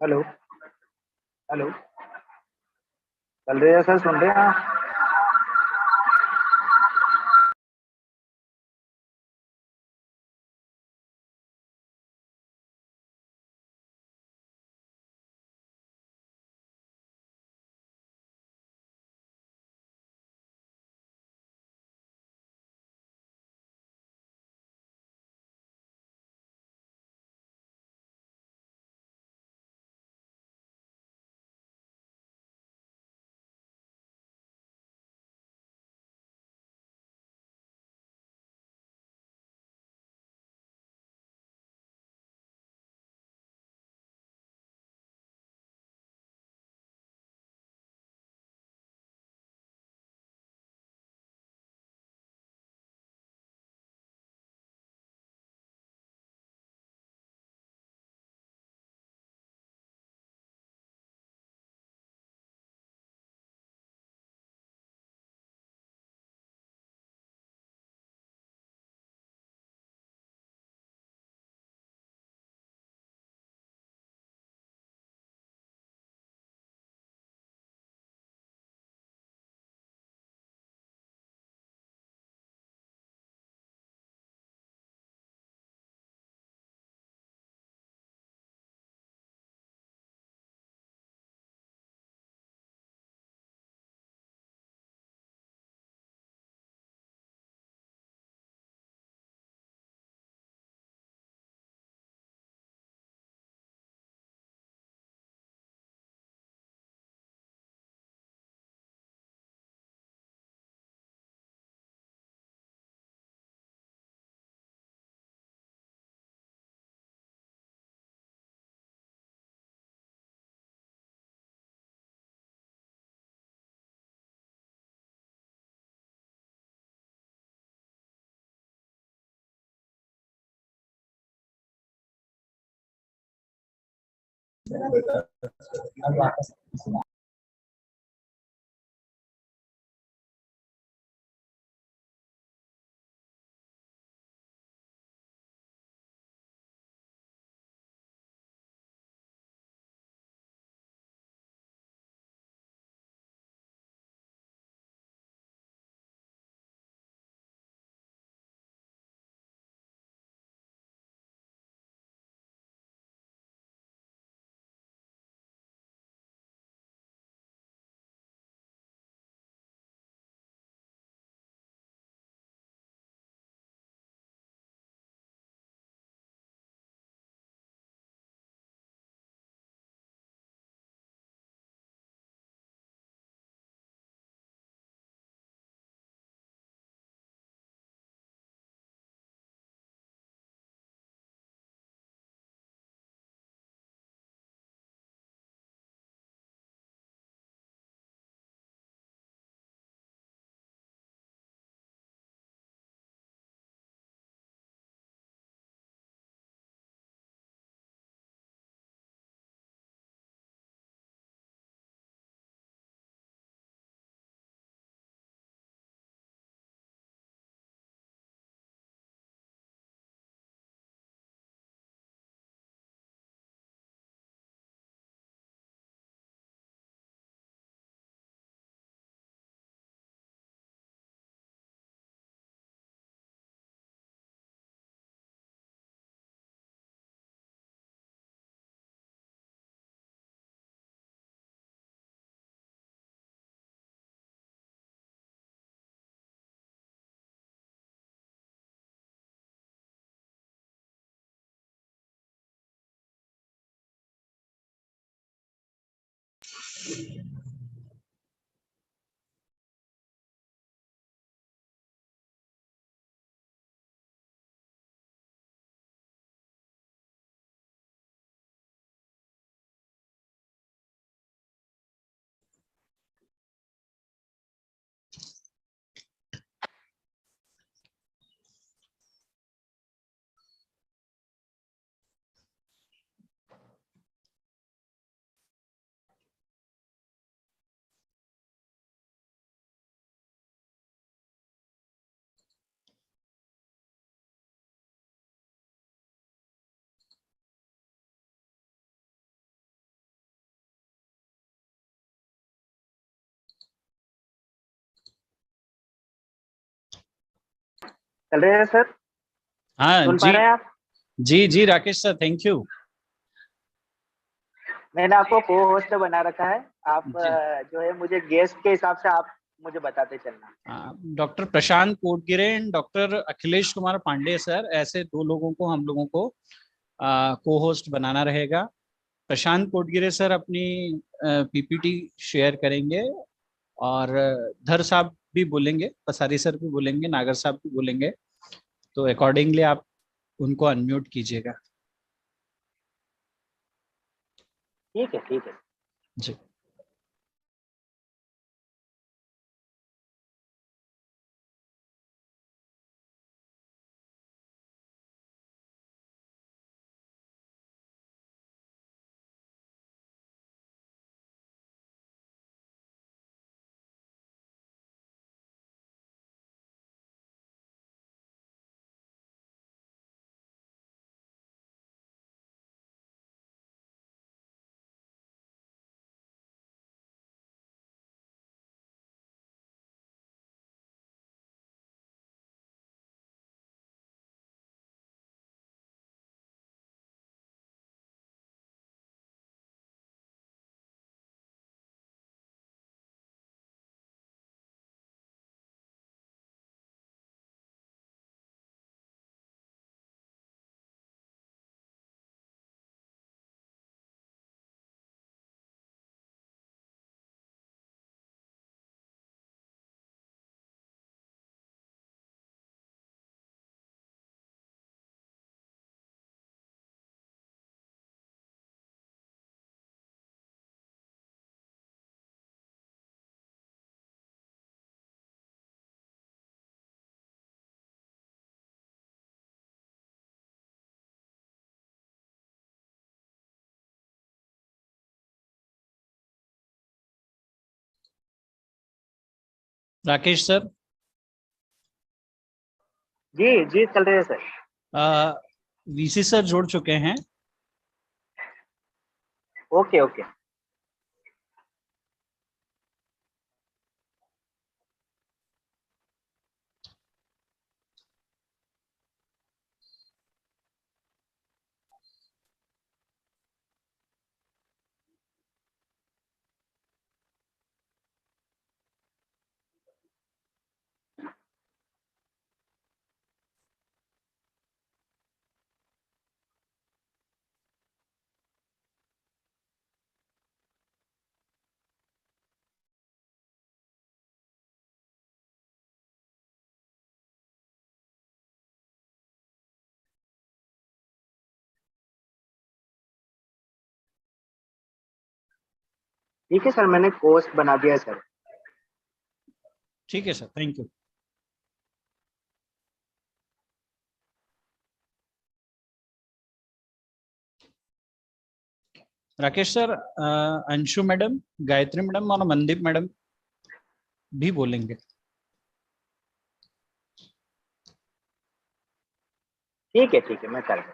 Hello. Hello. चल रही है सर, सुन रहे हैं आप? चल रहे हैं सर? हाँ सुन पा जी। रहे हैं आप? जी जी राकेश सर, थैंक यू। मैंने आपको को होस्ट बना रखा है। आप जी। जो है मुझे गेस्ट के हिसाब से आप मुझे बताते चलना। Doctor Prashant Kotgire and doctor Akhilesh Kumar Pandey sir, ऐसे दो लोगों को हम लोगों को को होस्ट बनाना रहेगा। प्रशांत कोटगिरे सर अपनी पीपीटी शेयर करेंगे, और धर साहब भी बोलेंगे, पसारी सर भी बोलेंगे, नागर साहब भी बोलेंगे। तो अकॉर्डिंगली आप उनको अनम्यूट कीजिएगा। ठीक है, ठीक है। जी। राकेश सर, जी जी, चल रहे हैं सर। वीसी सर जुड़ चुके हैं। Okay okay. ठीक है सर, मैंने पोस्ट बना दिया है सर। ठीक है sir, thank you. Rakesh sir, Anshu madam, Gayatri madam और मनदीप मैडम भी बोलेंगे। ठीक है, मैं कर दूँ।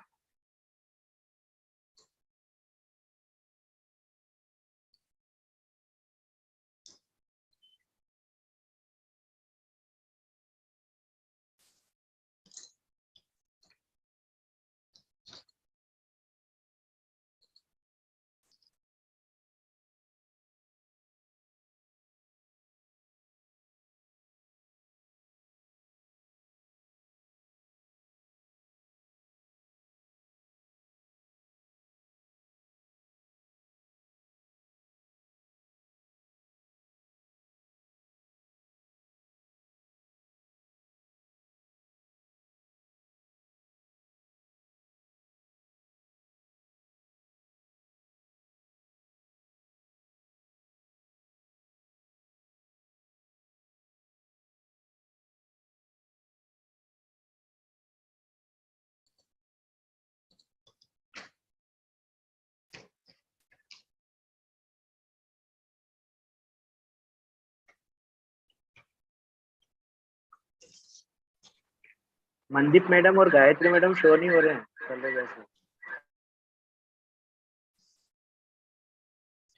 मनदीप मैडम और गायत्री मैडम शो नहीं हो रहे हैं, चल रहे वैसे।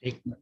एक मिनट।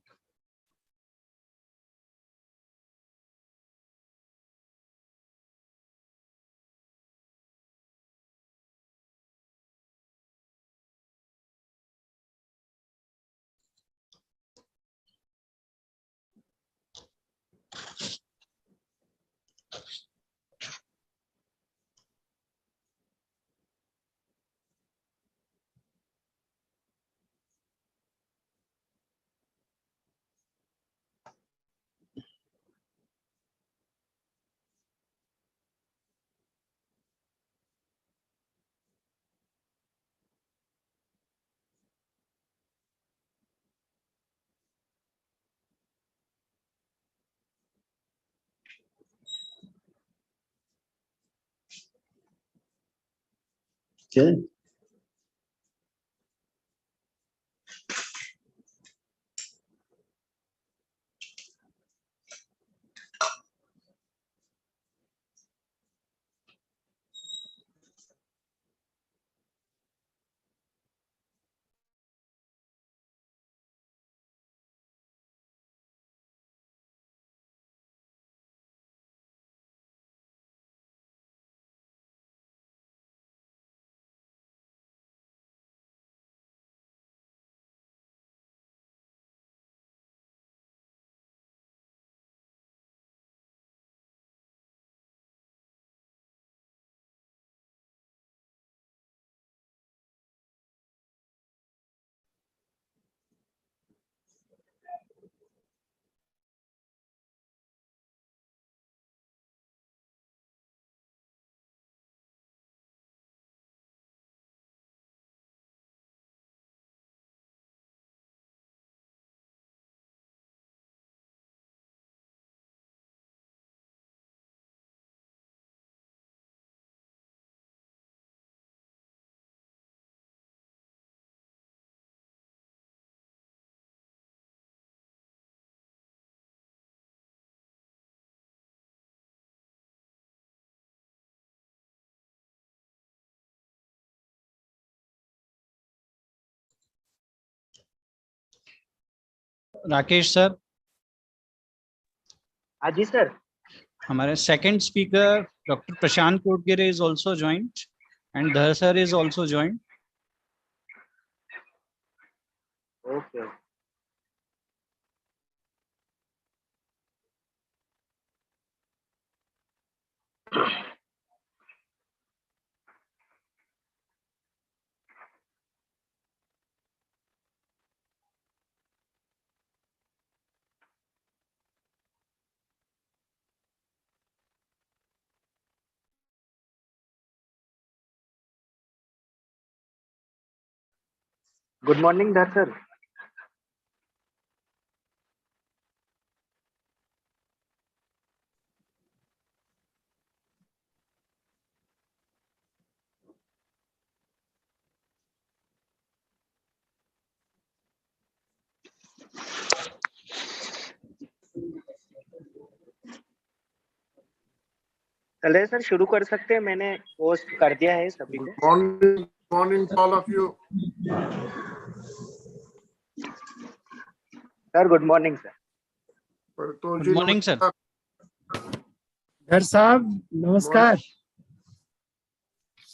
चल राकेश सर, हाँ जी सर. हमारे second speaker doctor Prashant Kotgire is also joined and Dhar sir is also joined. Okay. Good morning, Dhar sir. चलिए सर शुरू कर सकते हैं. मैंने पोस्ट कर दिया है सभी Good को. morning to all of you. Sir good morning sir. Good morning sir. धर साहब नमस्कार.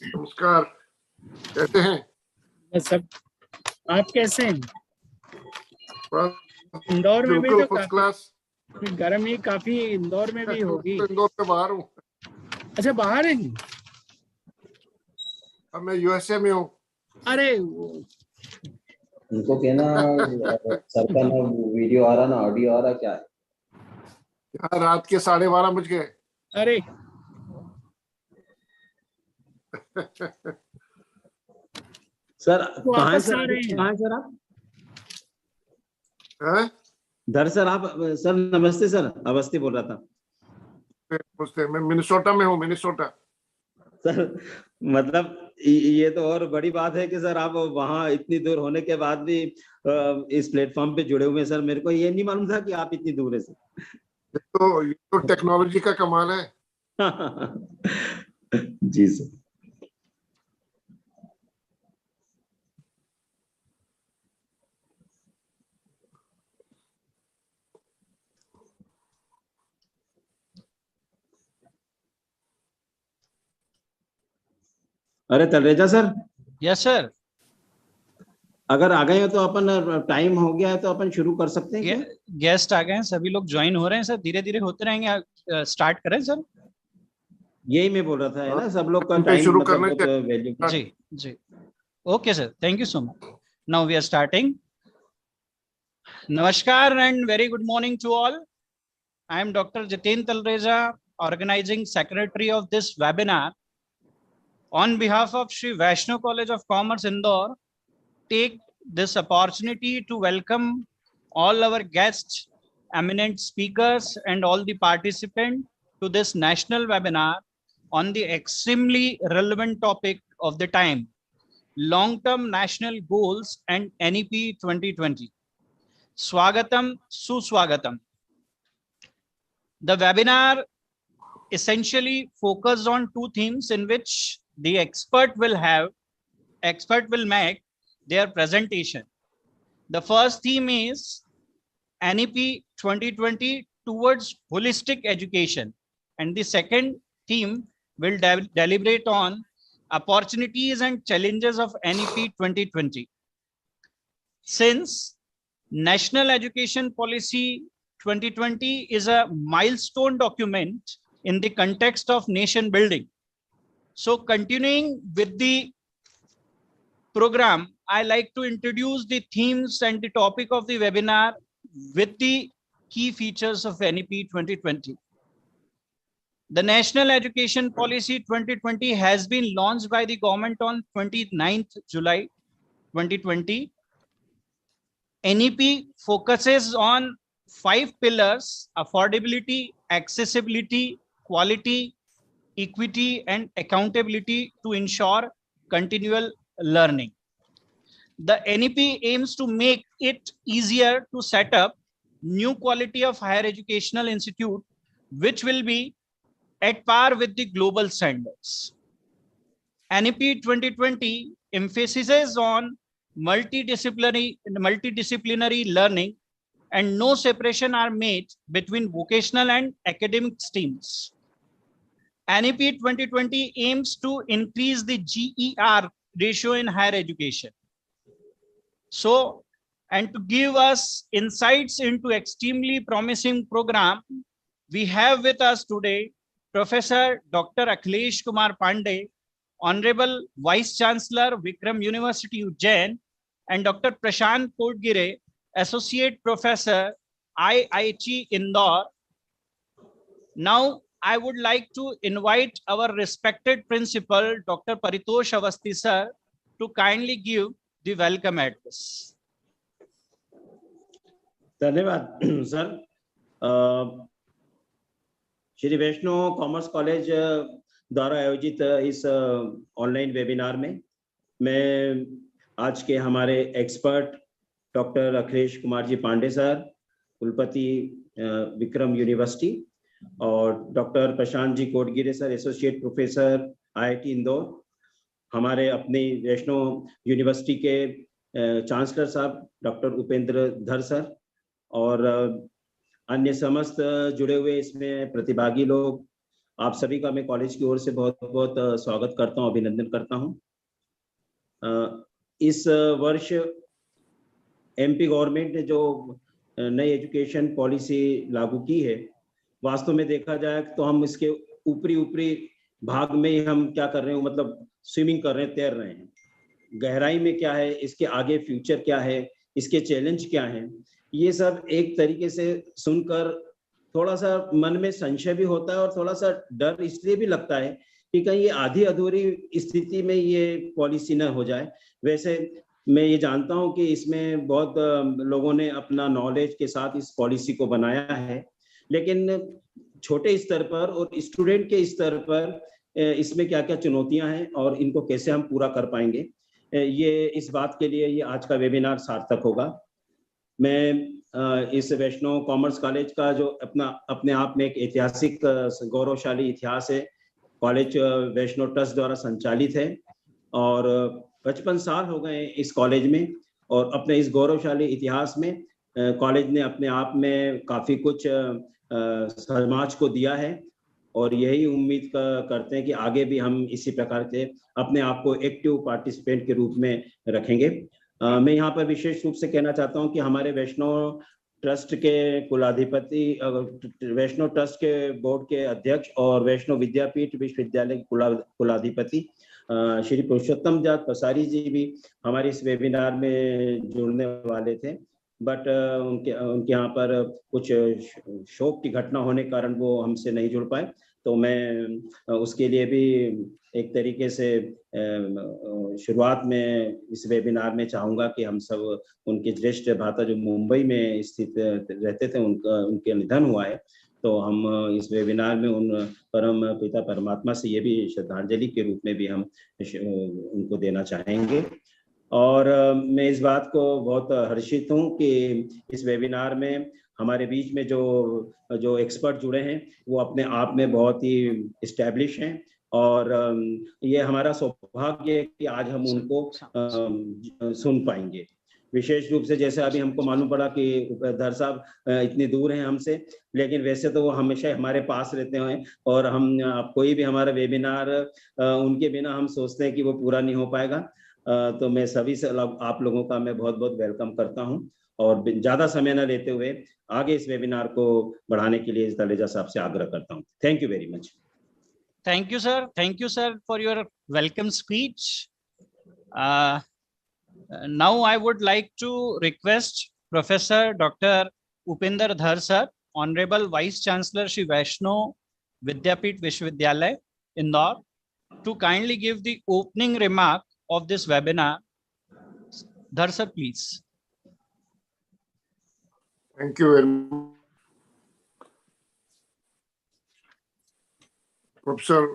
नमस्कार, कैसे हैं? बस सब, आप कैसे हैं? बस इंदौर में भी बिल्कुल तो फर्स्ट क्लास. काफी गर्मी काफी इंदौर में भी होगी. तो इंदौर से बाहर हूँ. अच्छा बाहर हैं? अब मैं यूएसए में हूँ. अरे उनको कहना सर का ना वीडियो आ रहा ना ऑडियो आ रहा क्या है? यहाँ रात के 12:30 बज गए. अरे सर कहाँ है वापस सर? आ रहे हैं? कहाँ है सर आप? हैं? धर सर आप सर नमस्ते सर, अवस्थी बोल रहा था पूछते मैं मिनेसोटा में हूँ. मिनेसोटा. सर. मतलब ये तो और बड़ी बात है कि सर आप वहाँ इतनी दूर होने के बाद भी इस प्लेटफॉर्म पे जुड़े हुए हैं. सर मेरे को ये नहीं मालूम था कि आप इतनी दूर है सर. ये तो टेक्नोलॉजी का कमाल है. जी सर. अरे तलरेजा सर. Yes sir. अगर आ गए हो तो अपन टाइम हो गया है तो अपन शुरू कर सकते हैं क्या? गेस्ट आ गए हैं, सभी लोग ज्वाइन हो रहे हैं सर. धीरे धीरे होते रहेंगे. स्टार्ट करें सर. यही मैं बोल रहा था है ना, सब लोग का पे टाइम शुरू मतलब करना बहुत वैल्यू. जी जी. Okay sir, thank you so much. Now we are starting. नमस्कार and very good morning to all. I am Dr. Jitin Talreja, organizing secretary of this webinar. On behalf of Shri Vaishnav College of Commerce Indore, take this opportunity to welcome all our guests, eminent speakers and all the participants to this national webinar on the extremely relevant topic of the time, long-term national goals and NEP 2020. Swagatam, Suswagatam. The webinar essentially focused on two themes in which the expert will make their presentation. The first theme is NEP 2020 towards holistic education, and the second theme will deliberate on opportunities and challenges of NEP 2020. Since National Education Policy 2020 is a milestone document in the context of nation building, so continuing with the program, I like to introduce the themes and the topic of the webinar with the key features of NEP 2020. The National Education Policy 2020 has been launched by the government on 29th July 2020. NEP focuses on 5 pillars: affordability, accessibility, quality, equity, and accountability to ensure continual learning. The NEP aims to make it easier to set up new quality of higher educational institute, which will be at par with the global standards. NEP 2020 emphasizes on multidisciplinary learning, and no separation are made between vocational and academic streams. NEP 2020 aims to increase the GER ratio in higher education. So, and to give us insights into extremely promising program, we have with us today Professor Dr. Akhilesh Kumar Pandey, Honorable Vice Chancellor, Vikram University, Ujjain, and Dr. Prashant Kodgire, Associate Professor, IIT Indore. Now, I would like to invite our respected principal, Dr. Paritosh Awasthi sir, to kindly give the welcome address. धन्यवाद sir. Shri वैष्णव commerce college द्वारा आयोजित इस online webinar में मैं आज के हमारे expert doctor Akhilesh Kumar ji Pandey sir, कुलपति विक्रम यूनिवर्सिटी, और doctor Prashant ji Kodgire sir, associate professor IIT Indore, हमारे अपनी वैष्णव यूनिवर्सिटी के चांसलर साहब डॉक्टर उपेंद्र धर सर, और अन्य समस्त जुड़े हुए इसमें प्रतिभागी लोग, आप सभी का मैं कॉलेज की ओर से बहुत बहुत स्वागत करता हूं, अभिनंदन करता हूं। इस वर्ष MP गवर्नमेंट ने जो नई एजुकेशन पॉलिसी लागू की है, वास्तव में देखा जाए तो हम इसके ऊपरी भाग में ही हम क्या कर रहे हैं, मतलब स्विमिंग कर रहे हैं, तैर रहे हैं। गहराई में क्या है, इसके आगे फ्यूचर क्या है, इसके चैलेंज क्या हैं, ये सब एक तरीके से सुनकर थोड़ा सा मन में संशय भी होता है और थोड़ा सा डर इसलिए भी लगता है कि कहीं ये आधी अधूरी स्थिति में ये पॉलिसी न हो जाए। वैसे मैं ये जानता हूं कि इसमें बहुत लोगों ने अपना नॉलेज के साथ इस पॉलिसी को बनाया है, लेकिन छोटे स्तर पर और स्टूडेंट के स्तर पर इसमें क्या क्या चुनौतियां हैं और इनको कैसे हम पूरा कर पाएंगे, ये इस बात के लिए ये आज का वेबिनार सार्थक होगा। मैं इस वैष्णव कॉमर्स कॉलेज का जो अपने आप में एक ऐतिहासिक गौरवशाली इतिहास है, कॉलेज वैष्णव ट्रस्ट द्वारा संचालित है और 55 साल हो गए इस कॉलेज में, और अपने इस गौरवशाली इतिहास में कॉलेज ने अपने आप में काफ़ी कुछ समाज को दिया है, और यही उम्मीद करते हैं कि आगे भी हम इसी प्रकार से अपने आप को एक्टिव पार्टिसिपेंट के रूप में रखेंगे। मैं यहाँ पर विशेष रूप से कहना चाहता हूँ कि हमारे वैष्णव ट्रस्ट के कुलाधिपति, वैष्णव ट्रस्ट के बोर्ड के अध्यक्ष और वैष्णव विद्यापीठ विश्वविद्यालय के कुलाधिपति श्री पुरुषोत्तम जात पसारी जी भी हमारे इस वेबिनार में जुड़ने वाले थे, बट उनके यहाँ पर कुछ शोक की घटना होने के कारण वो हमसे नहीं जुड़ पाए, तो मैं उसके लिए भी एक तरीके से शुरुआत में इस वेबिनार में चाहूँगा कि हम सब उनके ज्येष्ठ भ्राता जो मुंबई में स्थित रहते थे, उनके निधन हुआ है, तो हम इस वेबिनार में उन परम पिता परमात्मा से ये भी श्रद्धांजलि के रूप में भी हम उनको देना चाहेंगे। और मैं इस बात को बहुत हर्षित हूँ कि इस वेबिनार में हमारे बीच में जो एक्सपर्ट जुड़े हैं वो अपने आप में बहुत ही इस्टेब्लिश हैं, और ये हमारा सौभाग्य है कि आज हम उनको सुन पाएंगे। विशेष रूप से जैसे अभी हमको मालूम पड़ा कि धर साहब इतनी दूर हैं हमसे, लेकिन वैसे तो वो हमेशा हमारे पास रहते हैं, और हम कोई भी हमारा वेबिनार उनके बिना हम सोचते हैं कि वो पूरा नहीं हो पाएगा। तो मैं सभी से आप लोगों का मैं बहुत बहुत वेलकम करता हूं, और ज्यादा समय न लेते हुए आगे इस वेबिनार को बढ़ाने के लिए तलेजा साहब से आग्रह करता हूं। Thank you very much. Thank you sir for your welcome speech. Now I would like to request Professor Dr. Upinder Dhar sir, Honorable Vice Chancellor Shri Vaishno Vidyapit Vishwavidyalay, Indore, to kindly give the opening remark of this webinar. Dhar sir, please. Thank you very much. Professor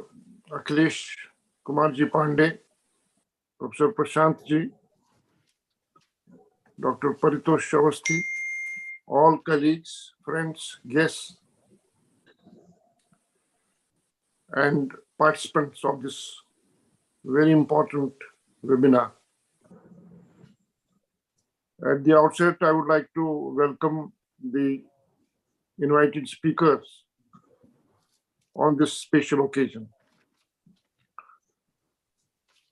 Akhilesh Kumar ji Pandey, Professor Prashant ji, Dr. Paritosh Awasthi, all colleagues, friends, guests, and participants of this very important webinar. At the outset, I would like to welcome the invited speakers on this special occasion.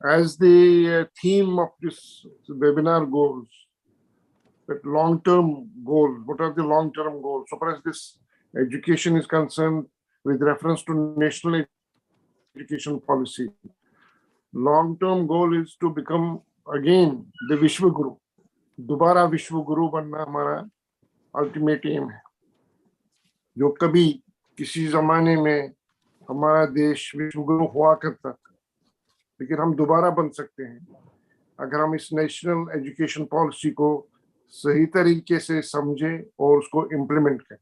As the theme of this webinar goes, that long-term goals, what are the long-term goals? So far as this education is concerned, with reference to national education policy, long-term goal is to become again the Vishwa Guru. दोबारा विश्व गुरु बनना हमारा ultimate aim है। जो कभी किसी जमाने में हमारा देश विश्व गुरु हुआ करता था, लेकिन हम दोबारा बन सकते हैं अगर हम इस नेशनल एजुकेशन पॉलिसी को सही तरीके से समझें और उसको इम्प्लीमेंट करें।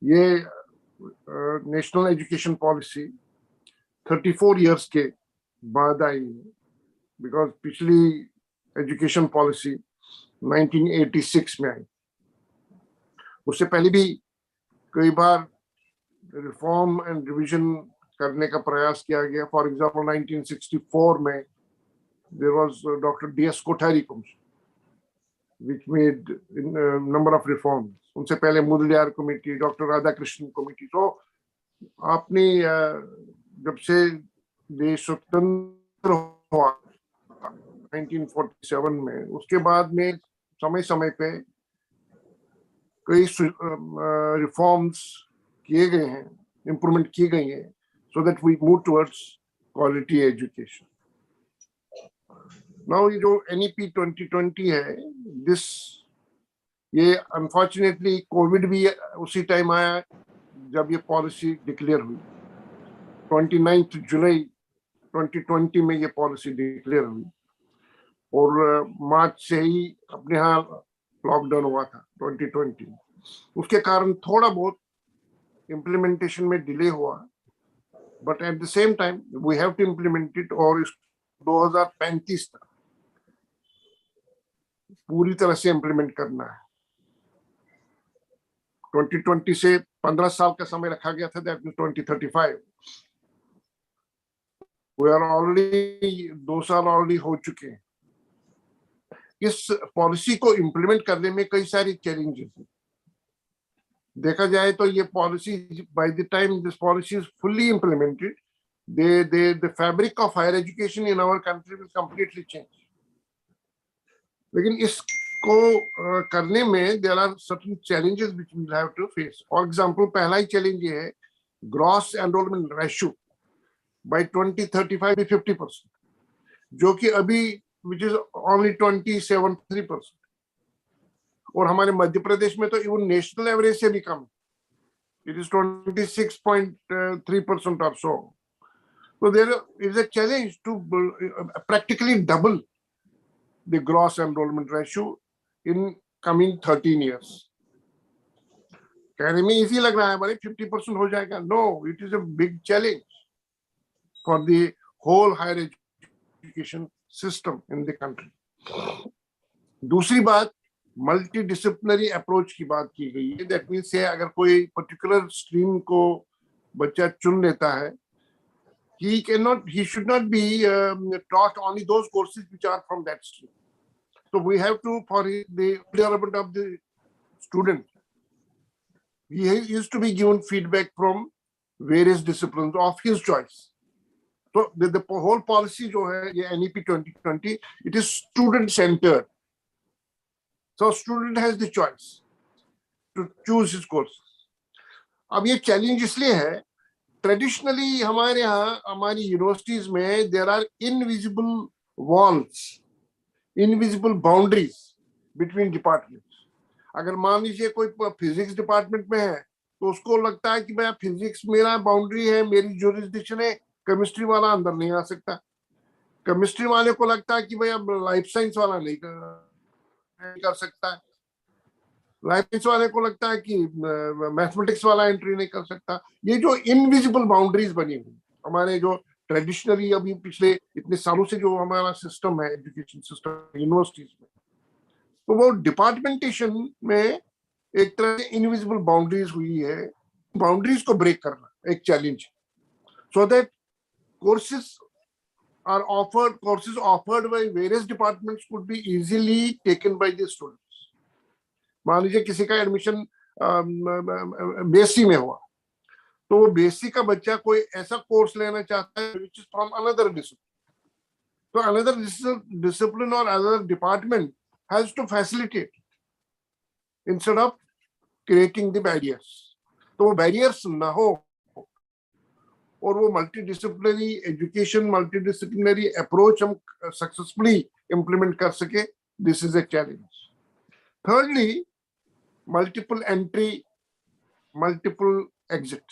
ये नेशनल एजुकेशन पॉलिसी 34 इयर्स के बाद आई है, बिकॉज पिछली एजुकेशन पॉलिसी 1986 में आई। उससे पहले भी कई बार रिफॉर्म एंड रिवीजन करने का प्रयास किया गया। फॉर एग्जांपल 1964 में there was doctor DS Kothari commission which made number of reforms. उनसे पहले Mudaliar committee, doctor Radhakrishnan committee. तो आपने जब से देश स्वतंत्र हुआ 1947 में, उसके बाद में समय समय पे कई रिफॉर्म्स किए गए हैं, इम्प्रूवमेंट की गई है, so that we move towards quality education. Now ये जो NEP 2020 है, ये अनफॉर्चुनेटली कोविड भी उसी टाइम आया जब ये पॉलिसी डिक्लेयर हुई। 29 जुलाई 2020 में ये पॉलिसी डिक्लेयर हुई, और मार्च से ही अपने यहाँ लॉकडाउन हुआ था 2020। उसके कारण थोड़ा बहुत इम्प्लीमेंटेशन में डिले हुआ, but at the same time we have to implement it, और 2035 तक पूरी तरह से इम्प्लीमेंट करना है। 2020 से 15 साल का समय रखा गया था, that means 2035। We are already 2 साल ऑलरेडी हो चुके हैं। इस पॉलिसी को इम्प्लीमेंट करने में कई सारी चैलेंजेस हैं। देखा जाए तो ये policy, by the time this policy is fully implemented, the fabric of higher education in our country will completely change. लेकिन इसको करने में there are certain challenges which we will have to face. For example, पहला ही challenge ये है, gross enrollment ratio by 2035 50%, जो कि अभी which is only 27.3%, और हमारे मध्य प्रदेश में तो इवन नेशनल एवरेज से भी कम, it is 26.3% or so. So there is a challenge to practically double the gross enrollment ratio in coming 13 years. कहने में इजी लग रहा है भाई 50% हो जाएगा. No, it is a big challenge for the whole higher education system in the country. दूसरी बात, मल्टी डिसिप्लिनरी अप्रोच की बात की गई है. दैट मीन्स है अगर कोई पर्टिकुलर स्ट्रीम को बच्चा चुन लेता है, he should not be taught only those courses which are from that stream. So we have to, for the development of the student, he used to be given feedback from various disciplines of his choice. So the whole policy जो है ये NEP 2020, it is student centered. So student has the choice to choose his courses. अब ये challenge इसलिए है, traditionally हमारे यहाँ हमारी यूनिवर्सिटीज में there are invisible walls, invisible boundaries between departments. अगर मान लीजिए कोई फिजिक्स डिपार्टमेंट में है तो उसको लगता है कि भाई फिजिक्स मेरा बाउंड्री है, मेरी ज्यूरिसडिक्शन है, केमिस्ट्री वाला अंदर नहीं आ सकता. केमिस्ट्री वाले को लगता है कि भाई अब लाइफ साइंस वाला नहीं कर सकता है. लाइफ साइंस वाले को लगता है कि मैथमेटिक्स वाला एंट्री नहीं कर सकता. ये जो इनविजिबल बाउंड्रीज बनी हुई हमारे जो ट्रेडिशनली अभी पिछले इतने सालों से जो हमारा सिस्टम है, एजुकेशन सिस्टम यूनिवर्सिटीज में, तो वो डिपार्टमेंटेशन में एक तरह से इनविजिबल बाउंड्रीज हुई है. बाउंड्रीज को ब्रेक करना एक challenge, so that courses offered by various departments could be easily taken by the students. मान लीजिए किसी का एडमिशन बेसी में हुआ, तो वो बेसी का बच्चा कोई ऐसा कोर्स लेना चाहता है which is from another discipline. So another discipline or other department has to facilitate instead of creating the barriers. तो वो barriers ना हो और वो मल्टीडिसिप्लिनरी एजुकेशन, मल्टीडिसिप्लिनरी अप्रोच हम सक्सेसफुली इम्प्लीमेंट कर सके. This is a challenge. Thirdly, multiple entry, multiple exit.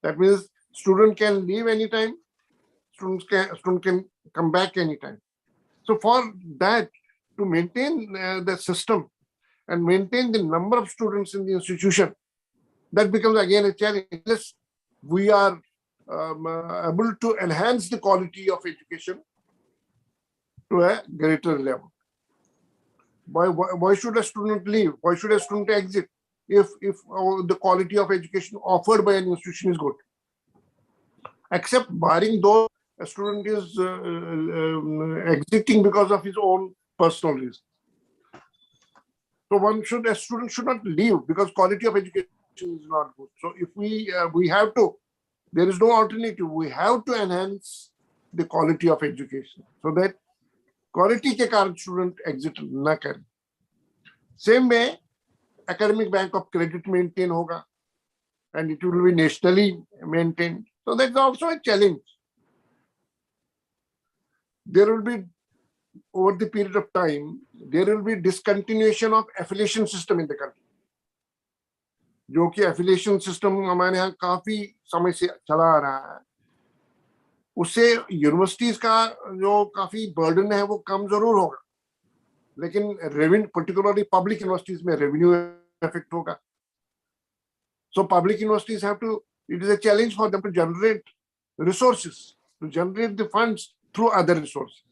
That means student can leave any time, student can come back anytime. So for that, to maintain the system and maintain the number of students in the institution, that becomes again a challenge. We are able to enhance the quality of education to a greater level. Why should a student leave? Why should a student exit if the quality of education offered by an institution is good? Except barring those a student is exiting because of his own personal reasons. So a student should not leave because quality of education is not good. So if we have to, there is no alternative. We have to enhance the quality of education so that quality के कारण student exit ना करें. Same way, academic bank of credit maintain होगा, and it will be nationally maintained. So that's also a challenge. There will be, over the period of time, there will be discontinuation of affiliation system in the country. जो कि affiliation system हमारे यहाँ काफी समय से चला आ रहा है, उससे यूनिवर्सिटीज का जो काफी बर्डन है वो कम जरूर होगा, लेकिन रेवेन्यू, पर्टिकुलरली पब्लिक यूनिवर्सिटीज में रेवेन्यू इफेक्ट होगा. So public universities have to, it is a challenge for them to generate resources, to generate the funds through other resources.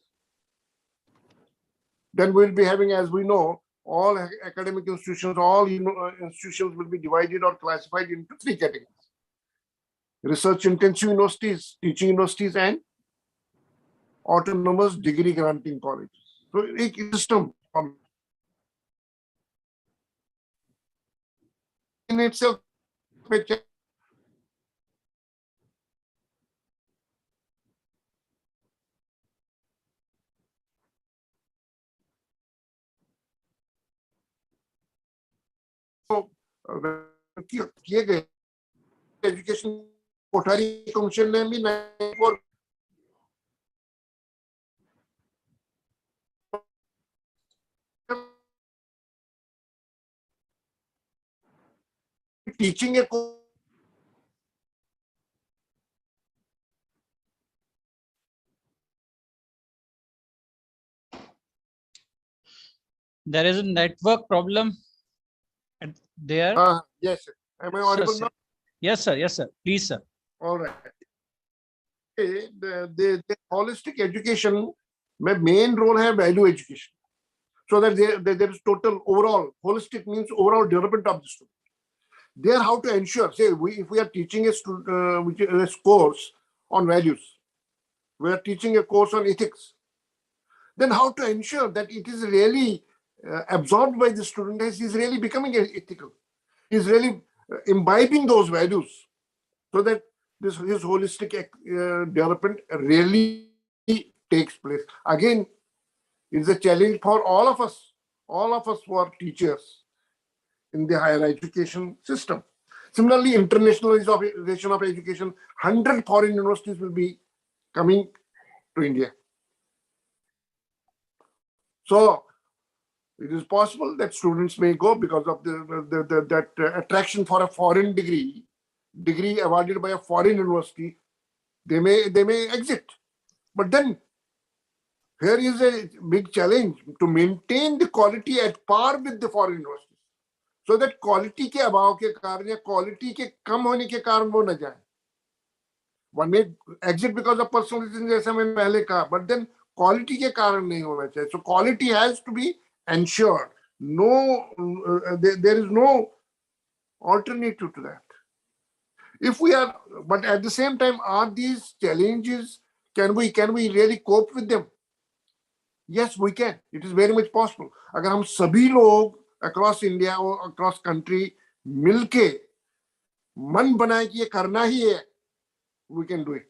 Then we'll be having, as we know, all academic institutions, all institutions will be divided or classified into three categories: research intensive universities, teaching universities, and autonomous degree granting colleges. So a system in itself. किए गए education Kothari commission ने भी 94 teaching है. There is a network problem at there? Yes, sir. Am I Sir, audible sir. now? Yes, sir. Yes, sir. Please, sir. All right. The holistic education, my main role है value education, so that there is total overall holistic means overall development of the student. There, how to ensure, say, if we are teaching a student which is a course on values, we are teaching a course on ethics, then how to ensure that it is really absorbed by the student as he is really becoming ethical, he is really imbibing those values, so that his holistic development really takes place. Again, it's a challenge for all of us who are teachers in the higher education system. Similarly, internationalization of education, 100 foreign universities will be coming to India. So it is possible that students may go because of that attraction for a foreign degree awarded by a foreign university. They may exit. But then here is a big challenge to maintain the quality at par with the foreign universities, so that quality के अभाव के कारण या quality के कम होने के कारण वो न जाए. One may exit because of personal reasons, जैसा मैंने पहले कहा, but then quality के कारण नहीं होना चाहिए. So quality has to be ensured. There is no alternative to that. If we are, but at the same time, are these challenges, can we really cope with them? Yes, we can. It is very much possible. अगर हम सभी लोग across India or across country मिलके मन बनाए कि ये करना ही है, we can do it.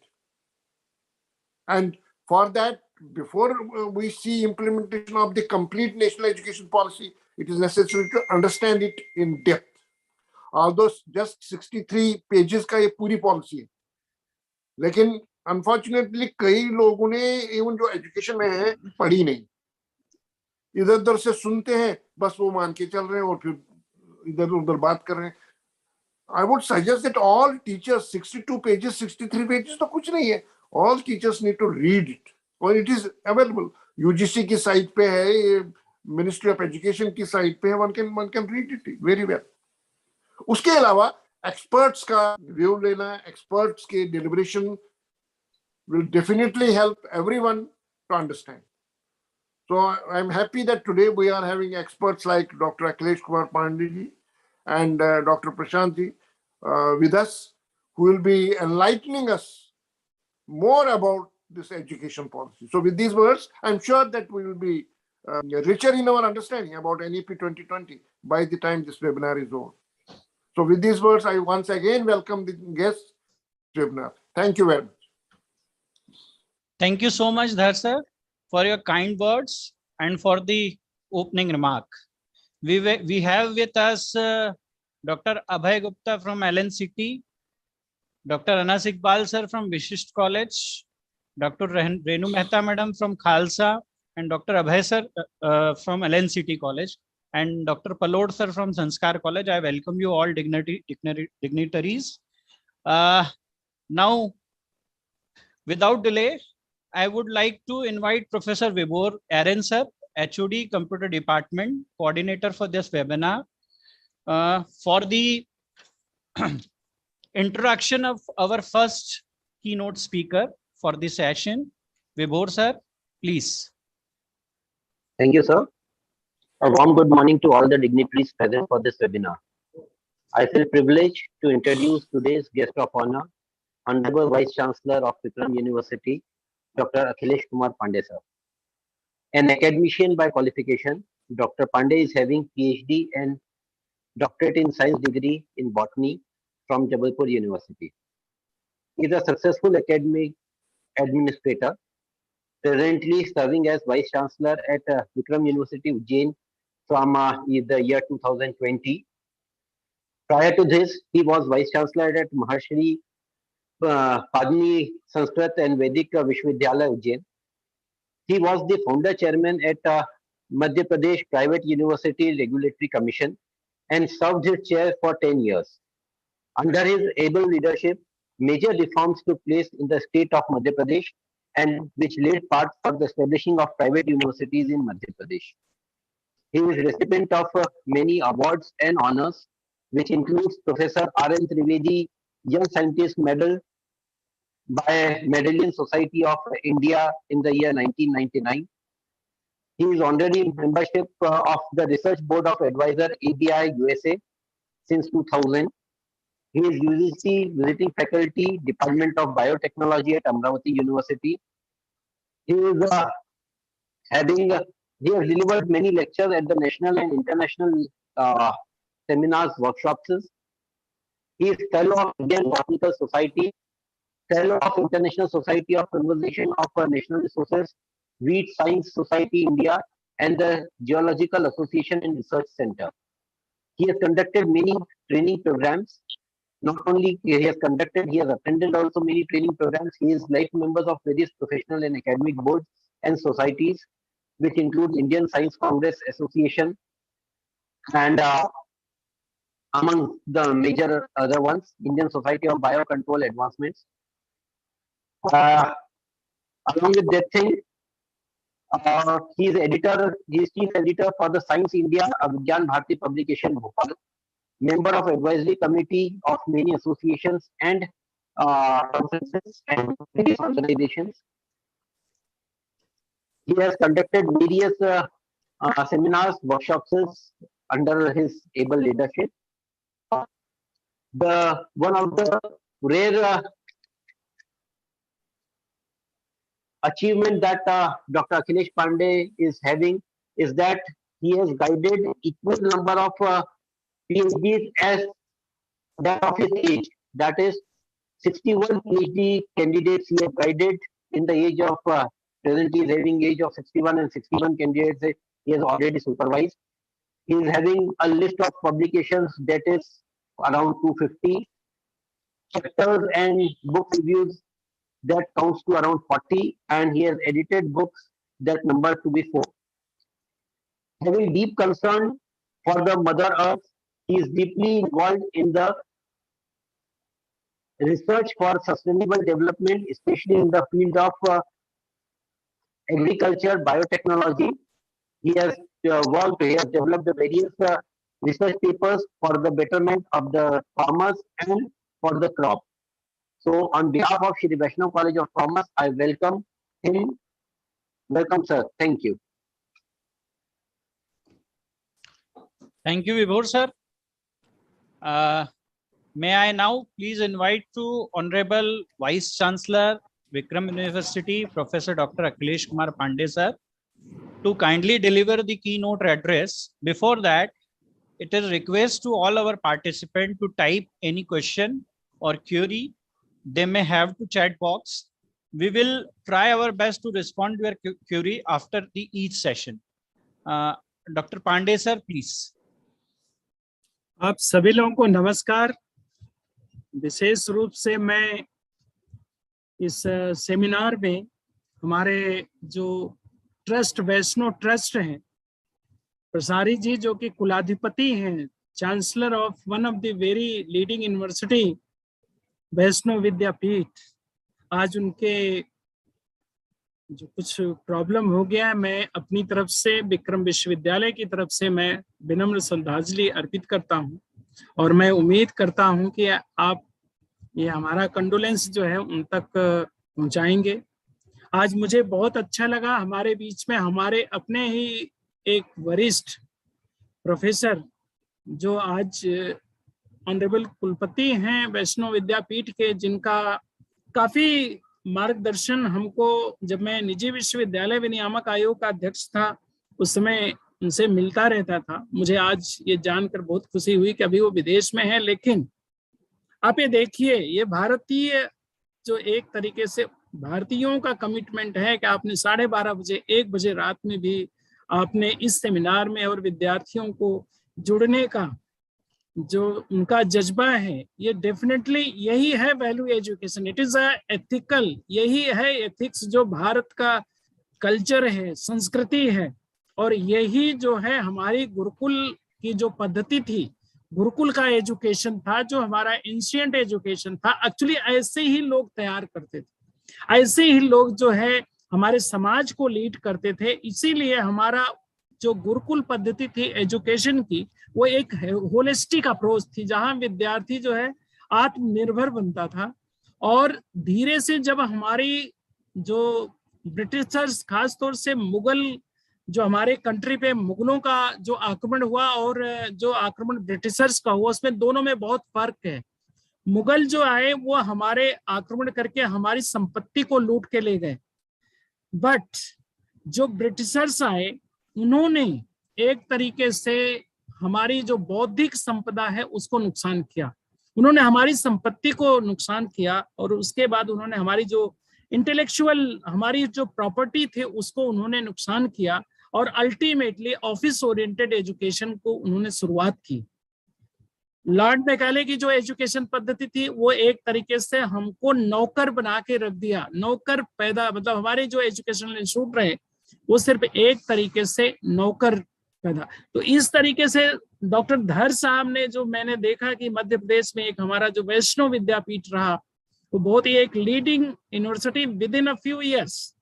And for that, before we see implementation of the complete national education policy, it is necessary to understand it in depth. Although just 63 pages का ये पूरी policy है, लेकिन unfortunately कई लोगों ने even जो education में है पढ़ी नहीं, इधर उधर से सुनते हैं, बस वो मान के चल रहे हैं और फिर इधर उधर बात कर रहे हैं. I would suggest that all teachers, 62 pages, 63 pages तो कुछ नहीं है. All teachers need to read it. और it is available. UGC की साइट पे है, Ministry of Education की साइट पे है. One can read it very well. उसके अलावा experts का review लेना, experts के deliberation will definitely help everyone to understand. So I'm happy that today we are having experts like Dr. Akhilesh Kumar Pandey and Dr. Prashant ji with us, who will be enlightening us more about this education policy. So with these words, I'm sure that we will be richer in our understanding about NEP 2020 by the time this webinar is over. So with these words, I once again welcome the guests to the webinar. Thank you very much. Thank you so much, Dhar sir, for your kind words and for the opening remark. We have with us Dr. Abhay Gupta from LNCT, Dr. Anas Iqbal sir from Vishisht College, Dr. Renu Mehta madam from Khalsa, and Dr. Abhay sir from LNCT College, and Dr. Palod sir from Sanskar College. I welcome you all dignitaries. Now, without delay, I would like to invite Professor Vibhor Aaron sir, HOD Computer Department, coordinator for this webinar, for the introduction of our first keynote speaker for the session. Vibhor sir, please. Thank you, sir. A warm good morning to all the dignitaries present for this webinar. I feel privileged to introduce today's guest of honor, Honorable Vice Chancellor of Vikram University, Dr. Akhilesh Kumar Pandey, sir. An academician by qualification, Dr. Pandey is having PhD and Doctorate in Science degree in Botany from Jabalpur University. He is a successful academic administrator, presently serving as Vice Chancellor at Vikram University, Ujjain from the year 2020. Prior to this, he was Vice Chancellor at Maharshi Padmi Sanskrit and Vedic Vishwavidyalaya, Ujjain. He was the founder chairman at Madhya Pradesh Private University Regulatory Commission and served his chair for 10 years. Under his able leadership, major reforms took place in the state of Madhya Pradesh, and which laid path for the establishing of private universities in Madhya Pradesh. He is recipient of many awards and honors which includes Professor R.N. Trivedi Young Scientist Medal by Medallion Society of India in the year 1999. He is honorary membership of the Research Board of Advisor ABI USA since 2000. He is UGC visiting faculty, Department of Biotechnology at Amravati University. He is he has delivered many lectures at the national and international seminars, workshops. He is fellow of Indian Botanical Society, fellow of International Society of Conservation of National Resources, Wheat Science Society India, and the Geological Association and Research Center. He has conducted many training programs. Not only he has conducted, he has attended also many training programs. He is life members of various professional and academic boards and societies, which include Indian Science Congress Association and among the major other ones, Indian Society of Biocontrol Advancements. Along with that thing, he is chief editor for the Science India Vigyan Bharati publication Bhopal, member of advisory committee of many associations and conferences and various organizations. He has conducted various seminars, workshops under his able leadership. One of the rare achievement that Dr. Akhilesh Pandey is having is that he has guided equal number of PhDs as that of his age. That is 61 PhD candidates he has guided in the age of presently is having age of 61, and 61 candidates he has already supervised. He is having a list of publications that is around 250 chapters and book reviews that counts to around 40, and he has edited books that number to be 4. Having deep concern for the Mother Earth, he is deeply involved in the research for sustainable development, especially in the field of agriculture, biotechnology. He has developed various research papers for the betterment of the farmers and for the crop. So on behalf of Shri Vaishnav College of Commerce, I welcome him. Welcome, sir. Thank you. Thank you, Vibhor sir. May I now please invite to Honorable Vice Chancellor, Vikram University, Professor Dr. Akhilesh Kumar Pandey sir, to kindly deliver the keynote address. Before that, it is request to all our participants to type any question or query they may have to chat box. We will try our best to respond to your query after each session. Dr. Pandey sir, please. आप सभी लोगों को नमस्कार। विशेष रूप से मैं इस seminar में हमारे जो ट्रस्ट वैष्णव ट्रस्ट हैं, प्रसारी जी जो कि कुलाधिपति हैं, chancellor of one of the very leading university Vaishnav Vidyapeeth, आज उनके जो कुछ प्रॉब्लम हो गया है, मैं अपनी तरफ से विक्रम विश्वविद्यालय की तरफ से मैं विनम्र श्रद्धांजलि अर्पित करता हूं और मैं उम्मीद करता हूं कि आप ये हमारा कंडोलेंस जो है उन तक पहुंचाएंगे। आज मुझे बहुत अच्छा लगा, हमारे बीच में हमारे अपने ही एक वरिष्ठ प्रोफेसर जो आज ऑनरेबल कुलपति हैं वैष्णव विद्यापीठ के, जिनका काफी मार्गदर्शन हमको, जब मैं निजी विश्वविद्यालय विनियामक आयोग का अध्यक्ष था उस समय उनसे मिलता रहता था। मुझे आज ये जानकर बहुत खुशी हुई कि अभी वो विदेश में है, लेकिन आप ये देखिए, ये भारतीय जो एक तरीके से भारतीयों का कमिटमेंट है कि आपने 12:30 बजे 1 बजे रात में भी आपने इस सेमिनार में और विद्यार्थियों को जुड़ने का जो उनका जज्बा है, ये डेफिनेटली यही है value education. It is ethical, यही है एथिक्स जो भारत का कल्चर है, संस्कृति है, और यही जो है हमारी गुरुकुल की जो पद्धति थी, गुरुकुल का एजुकेशन था, जो हमारा एंशिएंट एजुकेशन था। एक्चुअली ऐसे ही लोग तैयार करते थे, ऐसे ही लोग जो है हमारे समाज को लीड करते थे। इसीलिए हमारा जो गुरुकुल पद्धति थी एजुकेशन की, वो एक होलिस्टिक अप्रोच थी, जहां विद्यार्थी जो है आत्मनिर्भर बनता था। और धीरे से जब हमारी जो ब्रिटिशर्स, खासतौर से मुगल, जो हमारे कंट्री पे मुगलों का जो आक्रमण हुआ और जो आक्रमण ब्रिटिशर्स का हुआ, उसमें दोनों में बहुत फर्क है। मुगल जो आए वो हमारे आक्रमण करके हमारी संपत्ति को लूट के ले गए, बट जो ब्रिटिशर्स आए उन्होंने एक तरीके से हमारी जो बौद्धिक संपदा है उसको नुकसान किया। उन्होंने हमारी संपत्ति को नुकसान किया और उसके बाद उन्होंने हमारी जो इंटेलेक्चुअल, हमारी जो प्रॉपर्टी थे उसको उन्होंने नुकसान किया, और अल्टीमेटली ऑफिस ओरिएंटेड एजुकेशन को उन्होंने शुरुआत की। लॉर्ड मैकाले की जो एजुकेशन पद्धति थी वो एक तरीके से हमको नौकर बना के रख दिया, नौकर पैदा, मतलब हमारे जो एजुकेशनल इंस्टीट्यूट रहे वो सिर्फ एक तरीके से नौकर पैदा। तो इस तरीके से डॉक्टर धर साहब ने, जो मैंने देखा कि मध्य प्रदेश में एक हमारा जो वैष्णव विद्यापीठ रहा, वो बहुत ही एक leading university with in a few years.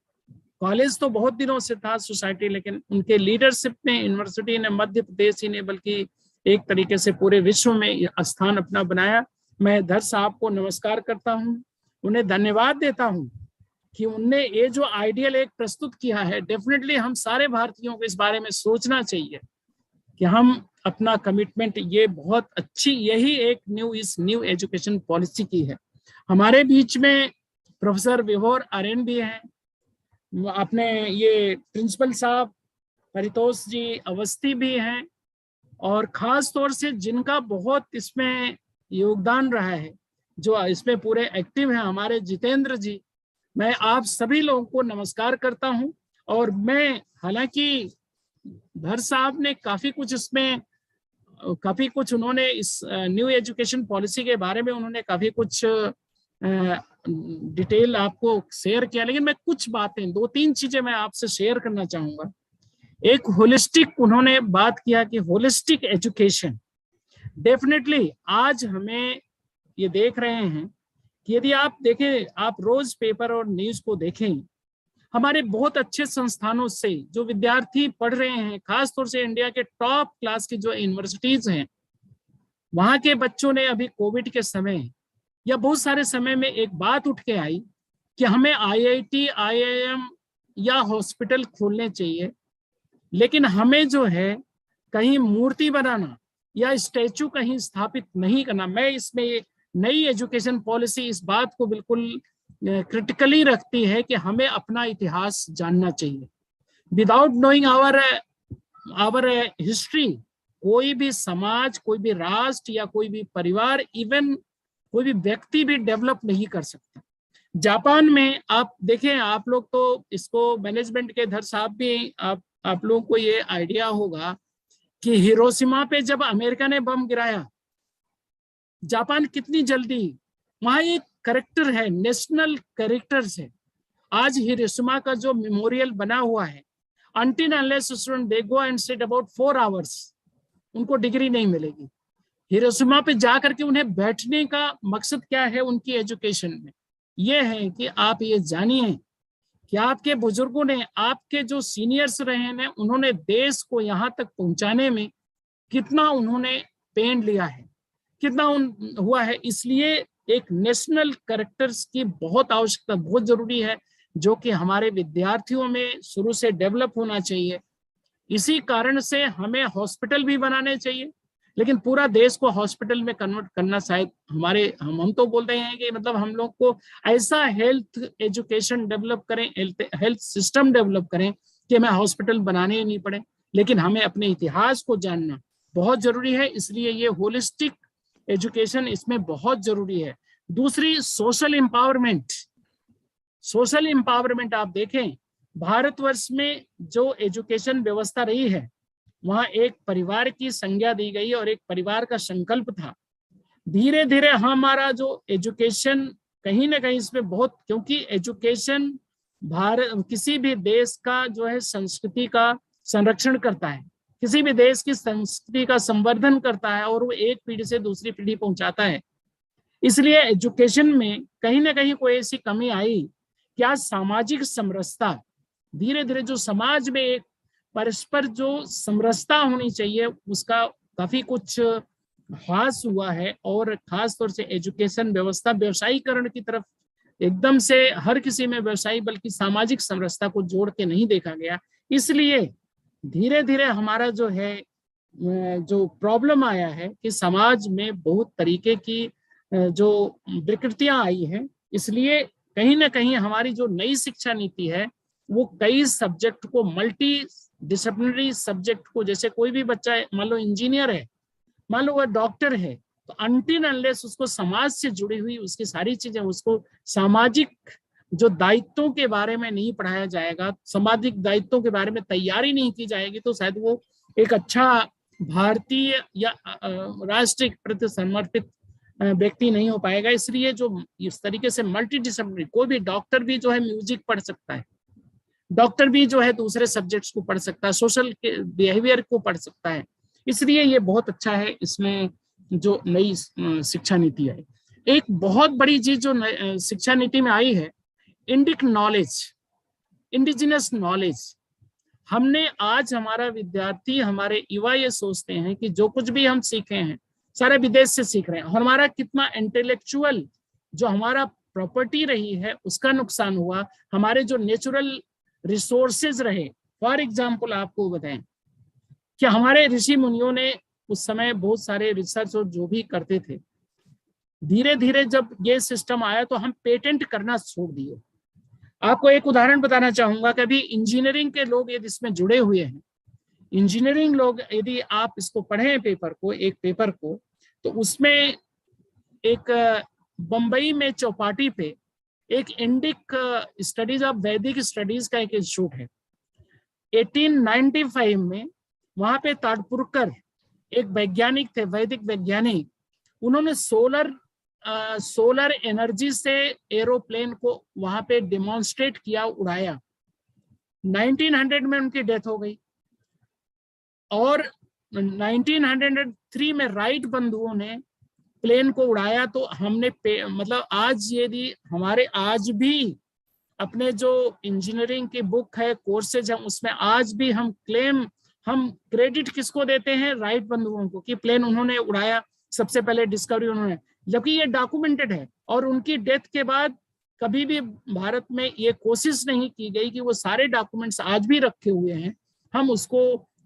College तो बहुत दिनों से था सोसाइटी, लेकिन उनके लीडरशिप में यूनिवर्सिटी ने मध्य प्रदेश ही ने बल्कि एक तरीके से पूरे विश्व में स्थान अपना बनाया। मैं धर साहब को नमस्कार करता हूँ, उन्हें धन्यवाद देता हूँ कि उनने ये जो आइडियल एक प्रस्तुत किया है। डेफिनेटली हम सारे भारतीयों को इस बारे में सोचना चाहिए कि हम अपना कमिटमेंट, ये बहुत अच्छी, यही एक न्यू एजुकेशन पॉलिसी की है। हमारे बीच में प्रोफेसर विभोर आर्यन भी हैं, अपने ये प्रिंसिपल साहब परितोष जी अवस्थी भी हैं, और खास तौर से जिनका बहुत इसमें योगदान रहा है, जो इसमें पूरे एक्टिव हैं, हमारे जितेंद्र जी। मैं आप सभी लोगों को नमस्कार करता हूं। और मैं, हालांकि धर साहब ने काफी कुछ उन्होंने इस न्यू एजुकेशन पॉलिसी के बारे में उन्होंने काफी कुछ डिटेल आपको शेयर किया, लेकिन मैं कुछ बातें, 2-3 चीजें मैं आपसे शेयर करना चाहूंगा। एक होलिस्टिक उन्होंने बात किया कि होलिस्टिक एजुकेशन, डेफिनेटली आज हमें ये देख रहे हैं कि यदि आप देखें, आप रोज पेपर और न्यूज को देखें, हमारे बहुत अच्छे संस्थानों से जो विद्यार्थी पढ़ रहे हैं, खासतौर से इंडिया के टॉप क्लास की जो यूनिवर्सिटीज हैं, वहां के बच्चों ने अभी कोविड के समय या बहुत सारे समय में एक बात उठ के आई कि हमें IIT, IIM या हॉस्पिटल खोलने चाहिए, लेकिन हमें जो है कहीं मूर्ति बनाना या स्टैचू कहीं स्थापित नहीं करना। मैं इसमें नई एजुकेशन पॉलिसी इस बात को बिल्कुल क्रिटिकली रखती है कि हमें अपना इतिहास जानना चाहिए। विदाउट नोइंग आवर हिस्ट्री, कोई भी समाज, कोई भी राष्ट्र या कोई भी परिवार, इवन कोई भी व्यक्ति भी डेवलप नहीं कर सकता। जापान में आप देखें, आप लोग तो इसको मैनेजमेंट के धर साहब भी, आप लोगों को ये आइडिया होगा कि हिरोशिमा पे जब अमेरिका ने बम गिराया, जापान कितनी जल्दी, वहां एक कैरेक्टर है, नेशनल कैरेक्टर्स है। आज हिरोशिमा का जो मेमोरियल बना हुआ है, until unless student they go and sit about 4 hours, उनको डिग्री नहीं मिलेगी। हिरोशिमा पे जाकर के उन्हें बैठने का मकसद क्या है उनकी एजुकेशन में? ये है कि आप ये जानिए कि आपके बुजुर्गों ने, आपके जो सीनियर्स रहे हैं, उन्होंने देश को यहाँ तक पहुंचाने में कितना उन्होंने पेन लिया है, कितना हुआ है। इसलिए एक नेशनल कैरेक्टर्स की बहुत आवश्यकता, बहुत जरूरी है, जो कि हमारे विद्यार्थियों में शुरू से डेवलप होना चाहिए। इसी कारण से हमें हॉस्पिटल भी बनाने चाहिए, लेकिन पूरा देश को हॉस्पिटल में कन्वर्ट करना शायद हम तो बोलते हैं कि मतलब हम लोग को ऐसा हेल्थ एजुकेशन डेवलप करें, हेल्थ सिस्टम डेवलप करें कि हमें हॉस्पिटल बनाने ही नहीं पड़े, लेकिन हमें अपने इतिहास को जानना बहुत जरूरी है। इसलिए ये होलिस्टिक एजुकेशन इसमें बहुत जरूरी है। दूसरी, सोशल एम्पावरमेंट। सोशल एम्पावरमेंट आप देखें, भारतवर्ष में जो एजुकेशन व्यवस्था रही है, वहां एक परिवार की संज्ञा दी गई और एक परिवार का संकल्प था। धीरे धीरे हमारा जो एजुकेशन कहीं ना कहीं इसमें बहुत, क्योंकि एजुकेशन किसी भी देश का जो है संस्कृति का संरक्षण करता है, किसी भी देश की संस्कृति का संवर्धन करता है, और वो एक पीढ़ी से दूसरी पीढ़ी पहुंचाता है। इसलिए एजुकेशन में कहीं ना कहीं कोई ऐसी कमी आई कि आज सामाजिक समरसता, धीरे धीरे जो समाज में एक परस्पर जो समरसता होनी चाहिए, उसका काफी कुछ ह्रास हुआ है, और खास तौर से एजुकेशन व्यवस्था व्यवसायीकरण की तरफ एकदम से हर किसी में व्यवसायी बल्कि सामाजिक समरसता को जोड़ के नहीं देखा गया। इसलिए धीरे धीरे हमारा जो है जो प्रॉब्लम आया है कि समाज में बहुत तरीके की जो विकृतियां आई हैं। इसलिए कहीं ना कहीं हमारी जो नई शिक्षा नीति है वो कई सब्जेक्ट को, मल्टी डिसिप्लिनरी सब्जेक्ट को, जैसे कोई भी बच्चा मान लो इंजीनियर है, मान लो वह डॉक्टर है, तो अनटिल अनलेस उसको समाज से जुड़ी हुई उसकी सारी चीजें, उसको सामाजिक जो दायित्वों के बारे में नहीं पढ़ाया जाएगा, सामाजिक दायित्वों के बारे में तैयारी नहीं की जाएगी, तो शायद वो एक अच्छा भारतीय या राष्ट्र के प्रति समर्पित व्यक्ति नहीं हो पाएगा। इसलिए जो इस तरीके से मल्टी डिसिप्लिनरी, कोई भी डॉक्टर भी जो है म्यूजिक पढ़ सकता है, डॉक्टर भी जो है दूसरे सब्जेक्ट्स को पढ़ सकता है, सोशल बिहेवियर को पढ़ सकता है। इसलिए ये बहुत अच्छा है इसमें जो नई शिक्षा नीति है। एक बहुत बड़ी चीज जो शिक्षा नीति में आई है, इंडिक नॉलेज, इंडिजिनस नॉलेज। हमने आज हमारा विद्यार्थी, हमारे युवा ये सोचते हैं कि जो कुछ भी हम सीखे हैं सारे विदेश से सीख रहे हैं, और हमारा कितना इंटेलेक्चुअल जो हमारा प्रॉपर्टी रही है उसका नुकसान हुआ। हमारे जो नेचुरल रिसोर्सेज रहे, फॉर एग्जाम्पल आपको बताएं कि हमारे ऋषि मुनियों ने उस समय बहुत सारे रिसर्च और जो भी करते थे, धीरे धीरे जब ये सिस्टम आया तो हम पेटेंट करना छोड़ दिए। आपको एक उदाहरण बताना चाहूंगा कि अभी इंजीनियरिंग के लोग यदि इसमें जुड़े हुए हैं, इंजीनियरिंग लोग यदि आप इसको पढ़ें पेपर को, एक पेपर को, तो उसमें एक बंबई में चौपाटी पे एक इंडिक स्टडीज ऑफ वैदिक स्टडीज का एक इंस्टीट्यूट है। 1895 में वहां पे ताड़पुरकर एक वैज्ञानिक थे, वैदिक वैज्ञानिक, उन्होंने सोलर एनर्जी से एरोप्लेन को वहां पे डेमोन्स्ट्रेट किया, उड़ाया। 1900 में उनकी डेथ हो गई, और 1903 में राइट बंधुओं ने प्लेन को उड़ाया। तो हमने मतलब आज यदि हमारे आज भी अपने जो इंजीनियरिंग की बुक है, कोर्सेज है, उसमें आज भी हम क्रेडिट किसको देते हैं? राइट बंधुओं को, कि प्लेन उन्होंने उड़ाया, सबसे पहले डिस्कवरी उन्होंने, जबकि ये डॉक्यूमेंटेड है। और उनकी डेथ के बाद कभी भी भारत में ये कोशिश नहीं की गई कि वो सारे डॉक्यूमेंट्स आज भी रखे हुए हैं हम उसको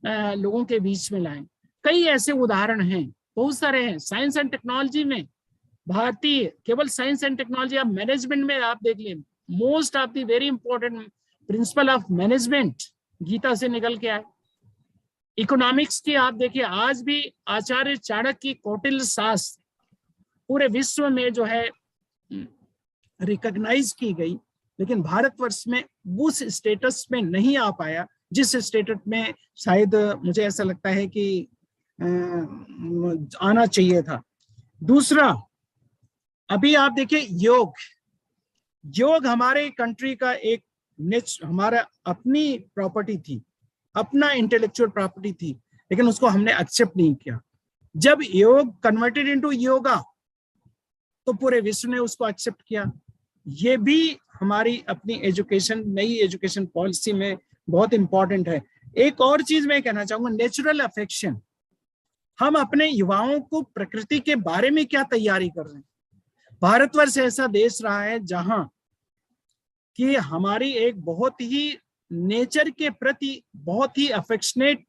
लोगों के बीच में लाएं। कई ऐसे उदाहरण हैं, बहुत सारे हैं। साइंस एंड टेक्नोलॉजी में भारतीय, केवल साइंस एंड टेक्नोलॉजी, आप मैनेजमेंट में आप देख लें, most of the very important principle of management Gita से निकल के आए। इकोनॉमिक्स की आप देखिए, आज भी आचार्य चाणक्य की कौटिल्य शास्त्र पूरे विश्व में जो है रिकॉग्नाइज की गई, लेकिन भारतवर्ष में उस स्टेटस में नहीं आ पाया जिस स्टेटस में शायद मुझे ऐसा लगता है कि आना चाहिए था। दूसरा, अभी आप देखिए योग हमारे कंट्री का एक हमारा अपनी प्रॉपर्टी थी, अपना इंटेलेक्चुअल प्रॉपर्टी थी, लेकिन उसको हमने एक्सेप्ट नहीं किया। जब योग कन्वर्टेड इनटू योगा तो पूरे विश्व ने उसको एक्सेप्ट किया। ये भी हमारी अपनी एजुकेशन, नई एजुकेशन पॉलिसी में बहुत इंपॉर्टेंट है। एक और चीज मैं कहना चाहूंगा, नेचुरल अफेक्शन। हम अपने युवाओं को प्रकृति के बारे में क्या तैयारी कर रहे हैं? भारतवर्ष ऐसा देश रहा है जहां कि हमारी एक बहुत ही नेचर के प्रति बहुत ही अफेक्शनेट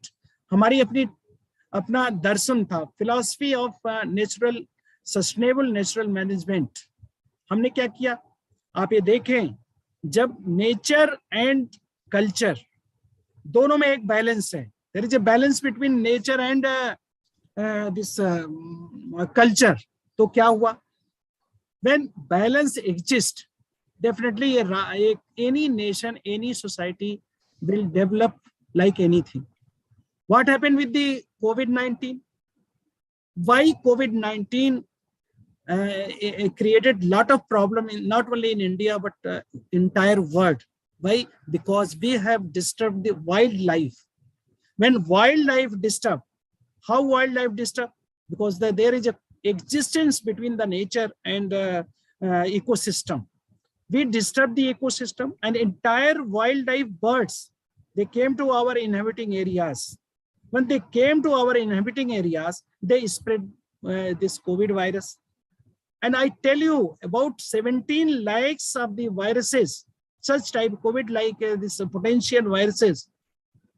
हमारी अपना दर्शन था, philosophy of natural sustainable natural management. हमने क्या किया? आप ये देखें, जब नेचर एंड कल्चर दोनों में एक बैलेंस है, there is a balance between nature and this culture, तो क्या हुआ? When balance exist, definitely any nation, any society will develop like anything. What happened with the COVID-19? Why COVID-19 created lot of problem not only in India but entire world? Why? Because we have disturbed the wildlife. When wildlife disturbed, how wildlife disturbed? Because there is a existence between the nature and ecosystem. We disturbed the ecosystem, and entire wildlife birds, they came to our inhabiting areas. When they came to our inhabiting areas, they spread this COVID virus. And I tell you, about 17 lakhs of the viruses, such type COVID like this potential viruses,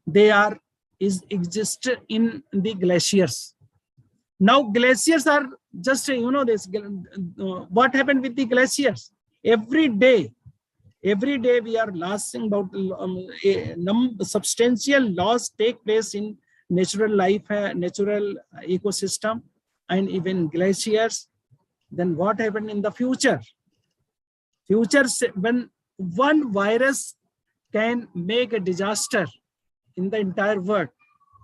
they exist in the glaciers. Now glaciers are just, this, what happened with the glaciers? Every day we are losing about substantial loss take place in natural life, natural ecosystem, and even glaciers. Then what happened in the future? When one virus can make a disaster in the entire world,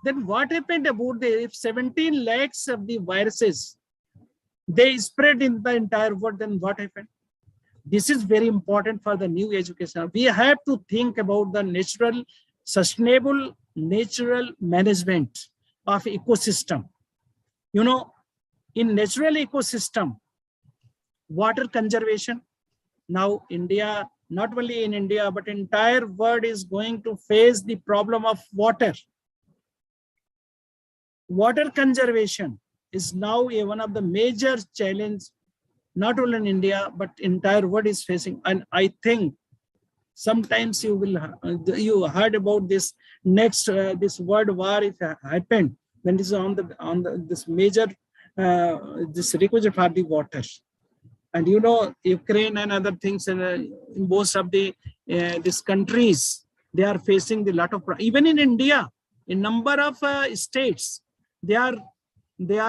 then what happened about if 17 lakhs of the viruses, they spread in the entire world, then what happened? This is very important for the new education. We have to think about the natural, sustainable, natural management of ecosystem. In natural ecosystem, water conservation. Now India, not only in India, but entire world is going to face the problem of water. Water conservation is now one of the major challenges, not only in India, but entire world is facing. And I think sometimes you heard about this next, this world war if happened, when this is on this major, this requisite for the water. And Ukraine and other things, and most of the these countries, they are facing the lot of, even in India, a number of states, they are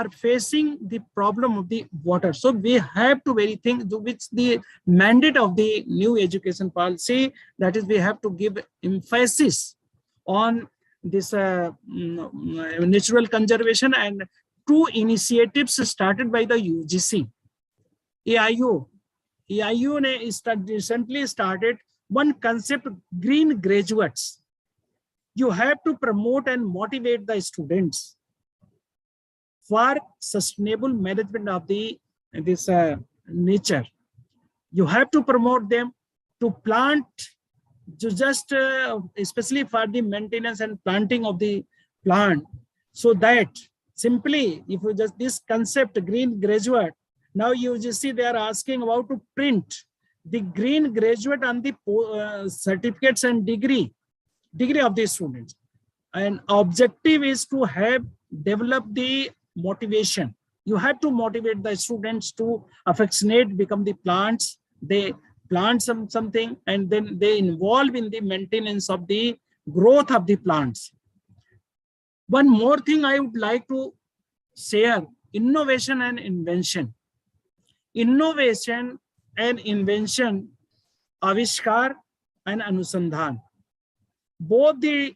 facing the problem of the water. So we have to very think which the mandate of the new education policy, that is we have to give emphasis on this natural conservation, and two initiatives started by the UGC. EIU recently started one concept, green graduates. You have to promote and motivate the students for sustainable management of this nature. You have to promote them to plant, especially for the maintenance and planting of the plant. So that simply, if you just this concept, green graduate, now you just see they are asking about to print the green graduate on the certificates and degree of the students. And objective is to have develop the motivation. You have to motivate the students to affectionate, become the plants. They plant something, and then they involve in the maintenance of the growth of the plants. One more thing I would like to share, innovation and invention. Innovation and invention, avishkar and anusandhan. Both the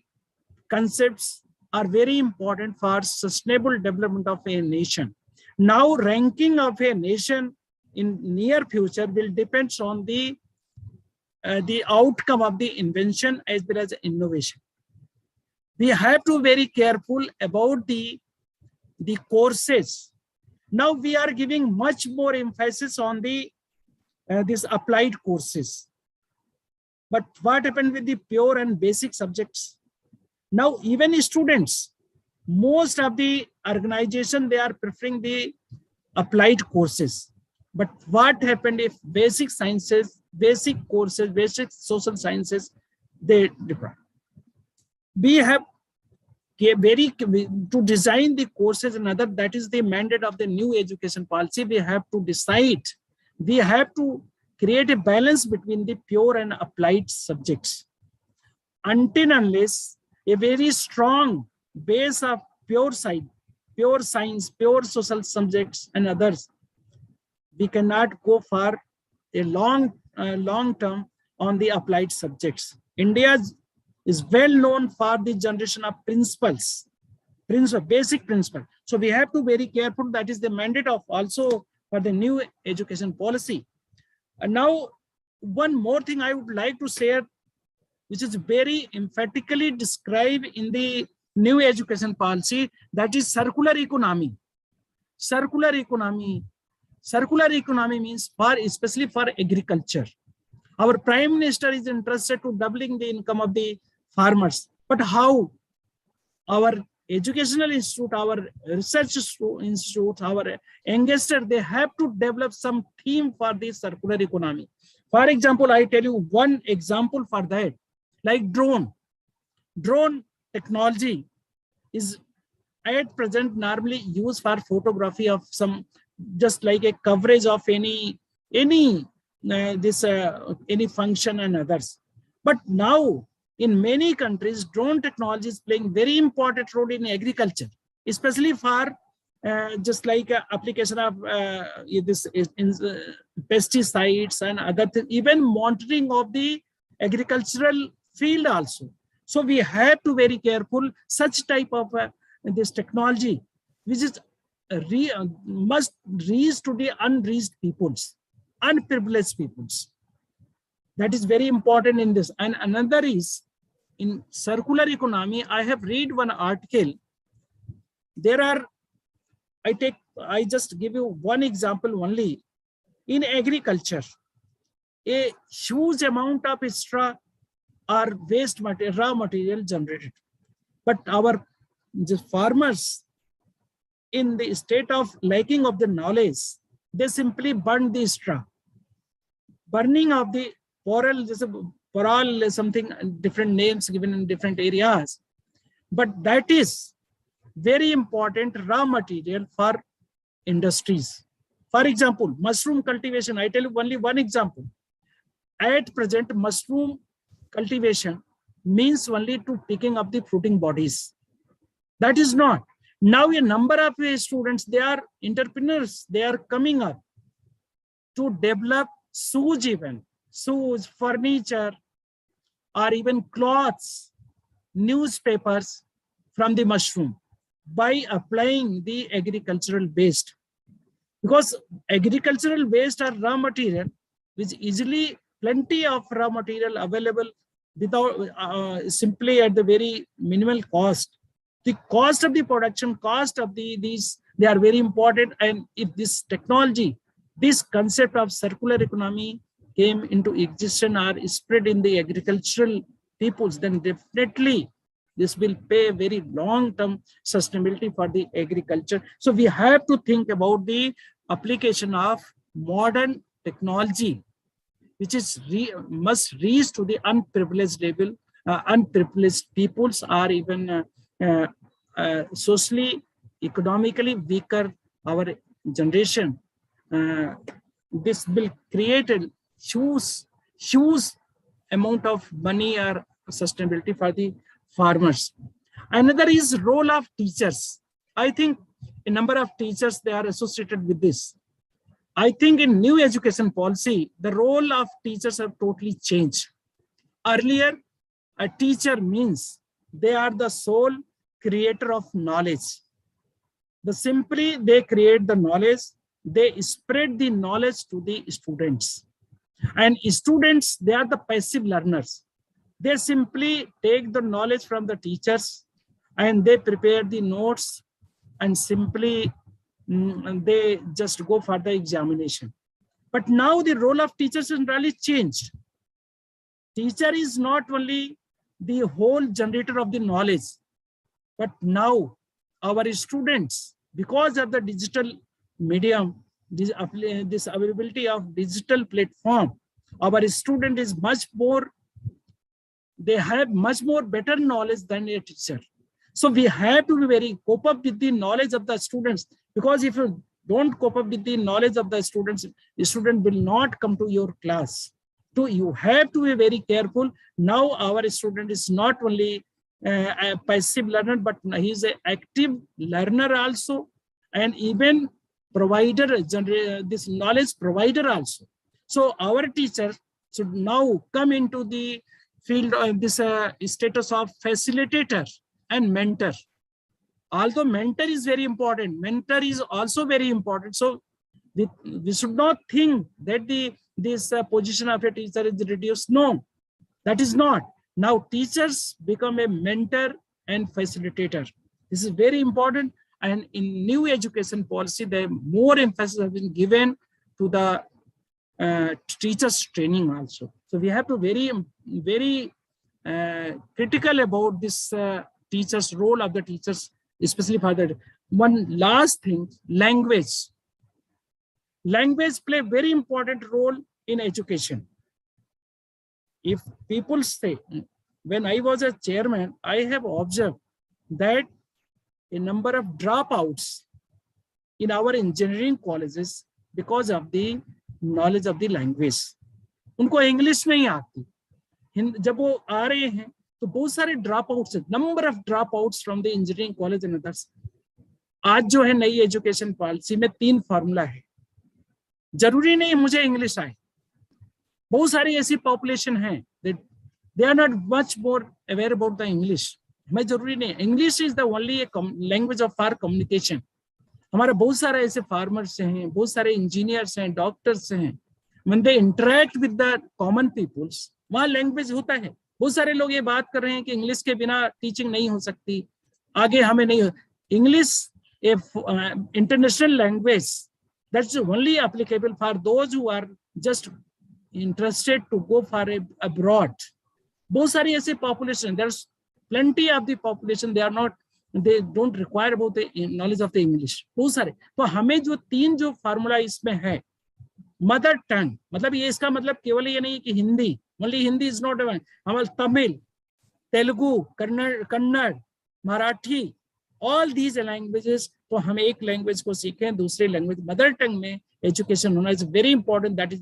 concepts are very important for sustainable development of a nation. Now, ranking of a nation in near future will depend on the outcome of the invention as well as innovation. We have to be very careful about the courses. Now we are giving much more emphasis on the these applied courses. But what happened with the pure and basic subjects? Now even students, most of the organization, they are preferring the applied courses. But what happened if basic sciences, basic courses, basic social sciences, they differ? We have to design the courses and other, that is the mandate of the new education policy. We have to decide, we have to create a balance between the pure and applied subjects. Until unless a very strong base of pure science, pure social subjects and others, we cannot go for a long term on the applied subjects. India is well known for the generation of basic principles. So we have to be very careful. That is the mandate of also for the new education policy. And now one more thing I would like to share, which is very emphatically described in the new education policy, that is circular economy. Circular economy means especially for agriculture. Our Prime Minister is interested to doubling the income of the farmers. But how? Our educational institute, our research institute, our youngsters, they have to develop some theme for the circular economy. For example, I tell you one example for that, like drone technology is at present normally used for photography of some, just like a coverage of any function and others. But now in many countries, drone technology is playing very important role in agriculture, especially for just like application of pesticides and other things, even monitoring of the agricultural field also. So we have to very careful such type of this technology, which is must reach to the unreached peoples, unprivileged peoples. That is very important in this. And another is in circular economy. I have read one article. There are, I just give you one example only. In agriculture, a huge amount of extra or waste material, raw material generated. But our farmers, in the state of lacking of the knowledge, they simply burn the straw. Burning of the poral, something different names given in different areas. But that is very important raw material for industries. For example, mushroom cultivation. I tell you only one example. At present, mushroom cultivation means only to picking up the fruiting bodies. That is not. Now a number of students, they are entrepreneurs, they are coming up to develop shoes, furniture, or even cloths, newspapers from the mushroom by applying the agricultural waste. Because agricultural waste are raw material, which easily plenty of raw material available without simply at the very minimal cost. The cost of the production, cost of these, they are very important. And if this technology, this concept of circular economy came into existence or spread in the agricultural peoples, then definitely this will pay very long-term sustainability for the agriculture. So we have to think about the application of modern technology, which is must reach to the unprivileged level, unprivileged peoples, or even socially, economically weaker our generation. This will create a huge amount of money or sustainability for the farmers. Another is role of teachers. I think a number of teachers, they are associated with this. I think in new education policy, the role of teachers have totally changed. Earlier, a teacher means they are the sole creator of knowledge. They create the knowledge, they spread the knowledge to the students. And students, they are the passive learners. They simply take the knowledge from the teachers and they prepare the notes and simply they just go for the examination. But now the role of teachers has really changed. Teacher is not only the whole generator of the knowledge, but now our students, because of the digital medium, this availability of digital platform, our student is much more, they have much more better knowledge than a teacher. So we have to be very cope up with the knowledge of the students, because if you don't cope up with the knowledge of the students, the student will not come to your class. So you have to be very careful. Now our student is not only a passive learner, but he is an active learner also, and even provider, this knowledge provider also. So our teachers should now come into the field of this status of facilitator and mentor. Although mentor is very important, mentor is also very important. So we should not think that this position of a teacher is reduced. No, that is not. Now teachers become a mentor and facilitator. This is very important. And in new education policy, the more emphasis has been given to the teachers training also. So we have to very critical about this teachers, role of the teachers especially for that. One last thing, language. Language play very important role in education. If people say, when I was a chairman, I have observed that a number of dropouts in our engineering colleges because of the knowledge of the language. उनको English नहीं आती, जब वो आ रहे हैं तो बहुत सारे drop outs, number of drop outs from the engineering college and others. आज जो है नई एजुकेशन पॉलिसी में 3 फार्मूला है. जरूरी नहीं मुझे इंग्लिश आए, बहुत सारी ऐसी पॉपुलेशन है they are not much more aware about the English. हमें जरूरी नहीं, English is the only language of our communication. हमारे बहुत सारे ऐसे फार्मर्स हैं, बहुत सारे इंजीनियर्स हैं, डॉक्टर्स हैं, when they interact with the common peoples, वहाँ लैंग्वेज होता है. बहुत सारे लोग ये बात कर रहे हैं कि इंग्लिश के बिना टीचिंग नहीं हो सकती, आगे हमें नहीं हो. English international language, that's only applicable for those who are just interested to go for abroad. बहुत सारी ऐसे population, there's plenty of the population, they don't require about the knowledge of the English. बहुत सारे. तो हमें जो 3 जो formula इसमें है, मदर टंग, मतलब ये इसका मतलब केवल ये नहीं कि Hindi, only Hindi is not, हमारे Tamil, Telugu, Kannada, Marathi, all these languages. तो हम एक लैंग्वेज को सीखें, दूसरे लैंग्वेज मदर टंग में एजुकेशन होना is very important. That is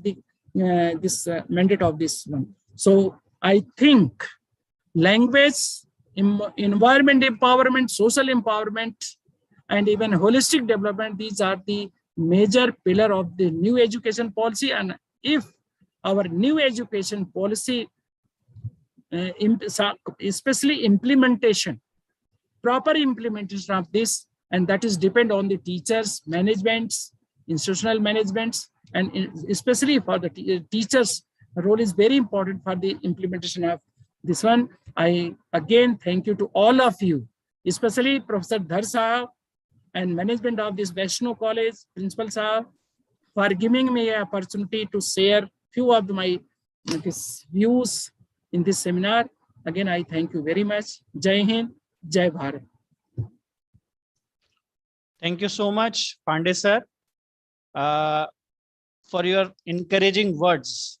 this mandate of this one. So I think language, environment empowerment, social empowerment, and even holistic development, these are the major pillar of the new education policy. And if our new education policy, especially implementation, proper implementation of this, and that is depend on the teachers, managements, institutional managements, and especially for the teachers, role is very important for the implementation of this one. I again thank you to all of you, especially Professor Dhar Sahab and management of this Vaishno College, Principal Sahab, for giving me an opportunity to share few of my views in this seminar. Again, I thank you very much. Jai Hind, Jai Bharat. Thank you so much, Pandey sir, for your encouraging words.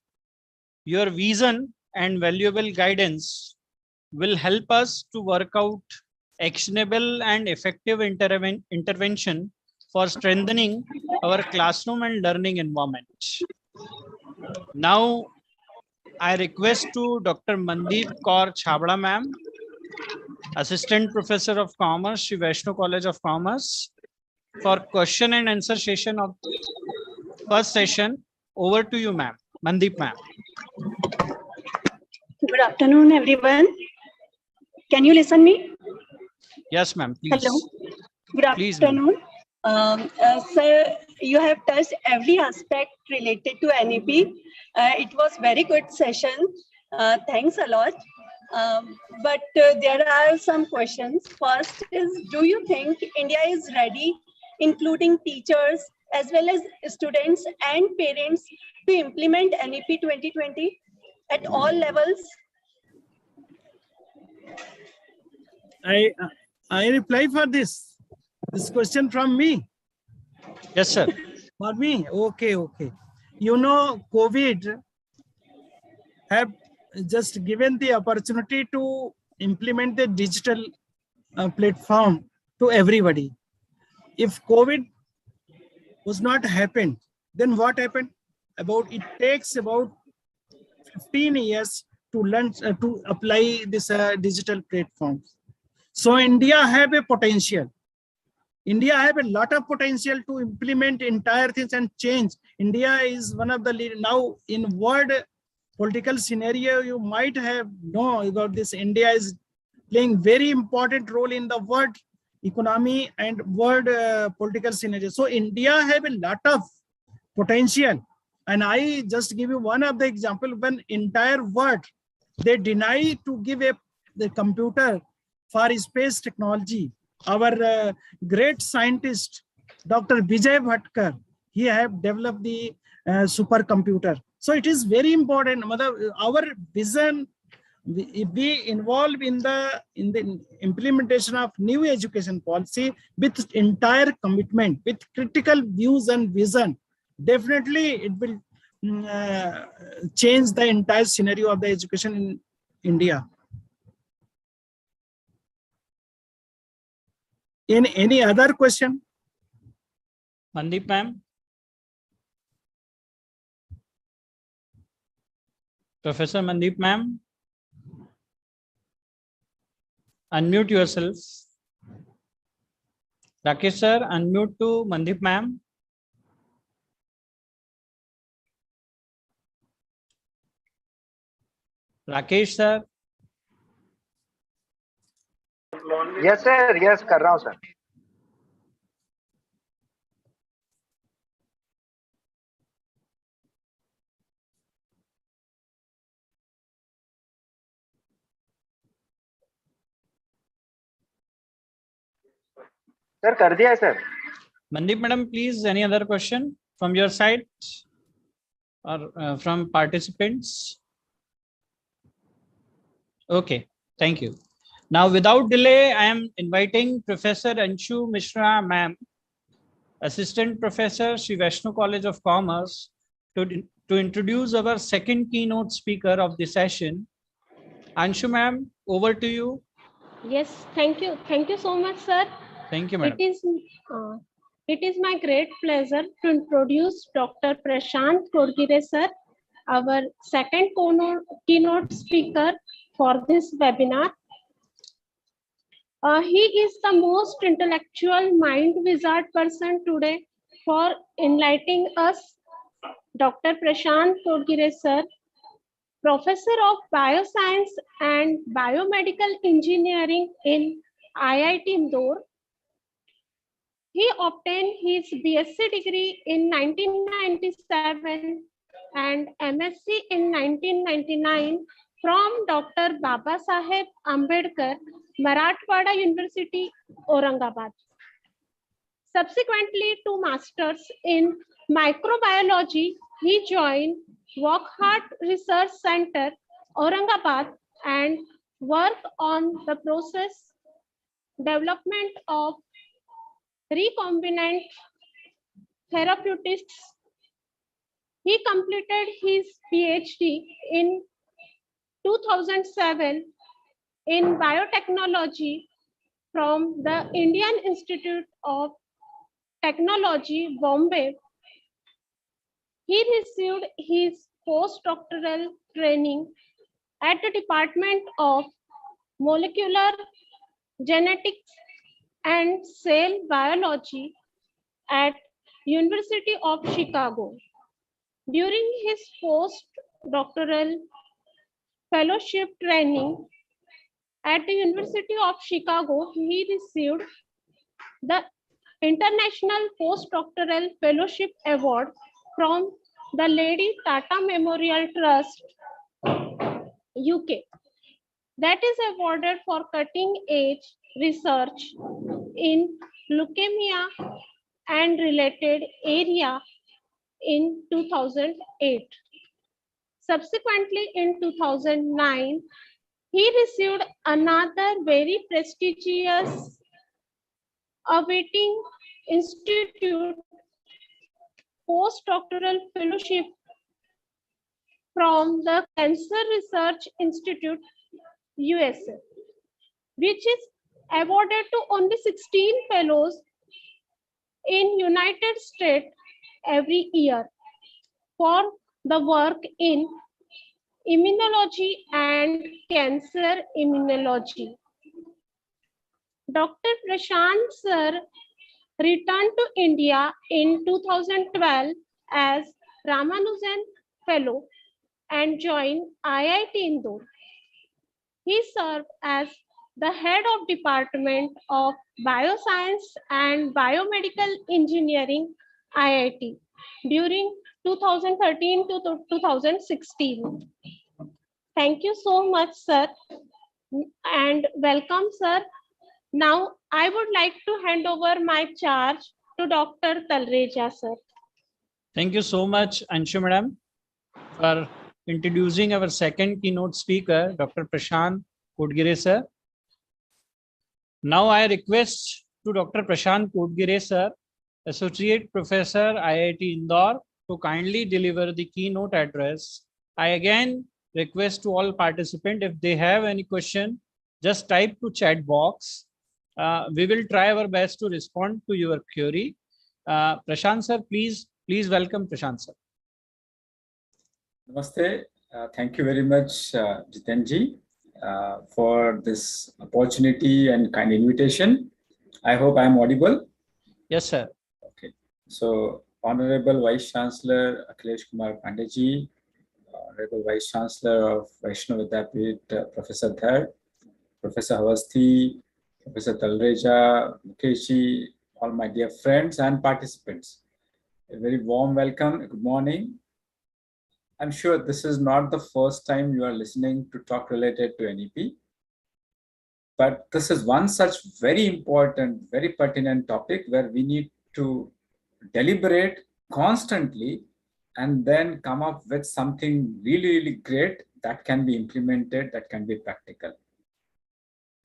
Your vision and valuable guidance will help us to work out actionable and effective intervention for strengthening our classroom and learning environment. Now, I request to Dr. Mandeep Kaur Chhabra ma'am, Assistant Professor of Commerce, Shri Vaishno College of Commerce, for question and answer session of first session. Over to you, ma'am. Mandeep ma'am. Good afternoon, everyone. Can you listen me? Yes, ma'am. Please. Hello. Good Please, afternoon. Sir, you have touched every aspect related to NEP. It was very good session. Thanks a lot. But there are some questions. First is, do you think India is ready, including teachers as well as students and parents, to implement NEP 2020 at all levels? I reply for this question from me. Yes, sir. For me, okay. You know, COVID have just given the opportunity to implement the digital platform to everybody. If COVID was not happened, then what happened? It takes about 15 years to learn to apply this digital platforms. So India have a potential. India have a lot of potential to implement entire things and change. India is one of the leaders now in world political scenario. You might have know about this. India is playing very important role in the world economy and world political scenario. So India have a lot of potential. And I just give you one of the example. When entire world, they deny to give the computer for space technology. Our great scientist, Dr. Vijay Bhatkar, he have developed the supercomputer. So it is very important. Our vision be involved in the implementation of new education policy with entire commitment, with critical views and vision. Definitely, it will change the entire scenario of the education in India. Any other question? Mandeep ma'am. Professor Mandeep ma'am. Unmute yourself. Rakesh sir, unmute to Mandeep ma'am. Rakesh sir. Yes sir, yes कर रहा हूँ sir. Sir कर दिया है sir. Mandeep madam, please, any other question from your side or from participants? Okay, thank you. Now, without delay, I am inviting Professor Anshu Mishra ma'am, Assistant Professor, Sri Vaishnu College of Commerce, to introduce our second keynote speaker of the session. Anshu ma'am, over to you. Yes, thank you. Thank you so much, sir. Thank you, madam. It is my great pleasure to introduce Dr. Prashant Kodgire, sir, our second keynote speaker for this webinar. He is the most intellectual mind wizard person today for enlightening us. Dr. Prashant Kodgire, sir, Professor of Bioscience and Biomedical Engineering in IIT Indore. He obtained his BSc degree in 1997 and MSc in 1999 from Dr. Baba Saheb Ambedkar, Marathwada University, Aurangabad. Subsequently to Masters in Microbiology, he joined Wockhardt Research Center, Aurangabad, and worked on the process development of recombinant therapeutics. He completed his PhD in 2007 in biotechnology from the Indian Institute of Technology, Bombay. He received his postdoctoral training at the Department of Molecular Genetics and Cell Biology at University of Chicago. During his postdoctoral fellowship training at the University of Chicago, he received the International Postdoctoral Fellowship Award from the Lady Tata Memorial Trust, UK. That is awarded for cutting-edge research in leukemia and related area in 2008. Subsequently, in 2009, he received another very prestigious awaiting institute postdoctoral fellowship from the Cancer Research Institute, USA, which is awarded to only 16 fellows in United States every year for the work in immunology and cancer immunology. Dr. Prashant sir returned to India in 2012 as Ramanujan Fellow and joined IIT Indore. He served as the head of Department of Bioscience and Biomedical Engineering, IIT, during 2013 to 2016. Thank you so much, sir, and welcome, sir. Now, I would like to hand over my charge to Dr. Talreja, sir. Thank you so much, Anshu madam, for introducing our second keynote speaker, Dr. Prashant Kodgire sir. Now I request to Dr. Prashant Kodgire sir, Associate Professor, IIT Indore, to kindly deliver the keynote address. I again request to all participants, if they have any question, just type to chat box. We will try our best to respond to your query. Prashant sir, please welcome Prashant sir. Namaste. Thank you very much, Jitenji, for this opportunity and kind invitation. I hope I am audible. Yes, sir. Okay. So, Honorable Vice Chancellor Akhilesh Kumar Pandey, Honorable Vice Chancellor of Vaishnav Vidyapith, Professor Dhar, Professor Avasthi, Professor Talreja, Mukeshji, all my dear friends and participants. A very warm welcome. Good morning. I'm sure this is not the first time you are listening to talk related to NEP, but this is one such very important, very pertinent topic where we need to deliberate constantly and then come up with something really, really great that can be implemented, that can be practical.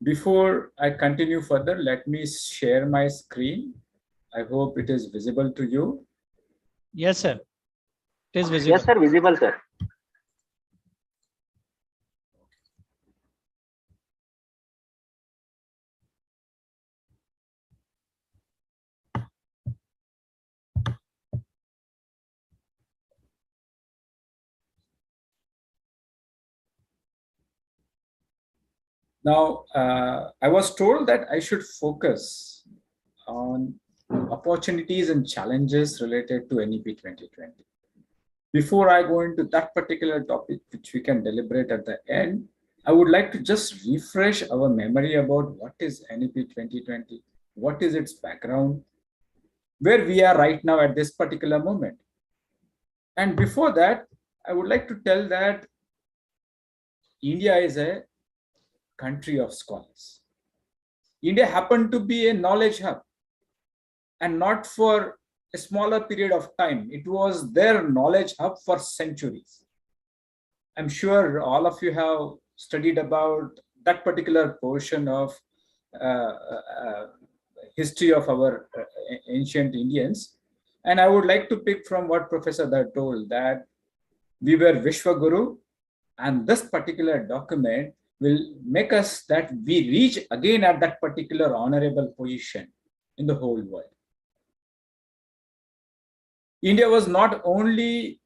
Before I continue further, let me share my screen. I hope it is visible to you. Yes, sir. It is visible. Yes, sir, visible, sir. Now, I was told that I should focus on opportunities and challenges related to NEP 2020. Before I go into that particular topic, which we can deliberate at the end, I would like to just refresh our memory about what is NEP 2020, what is its background, where we are right now at this particular moment. And before that, I would like to tell that India is a country of scholars. India happened to be a knowledge hub, and not for a smaller period of time. It was their knowledge hub for centuries. I'm sure all of you have studied about that particular portion of history of our ancient Indians. And I would like to pick from what Professor Dhar told, that we were Vishwaguru, and this particular document will make us that we reach again at that particular honorable position in the whole world. India was not only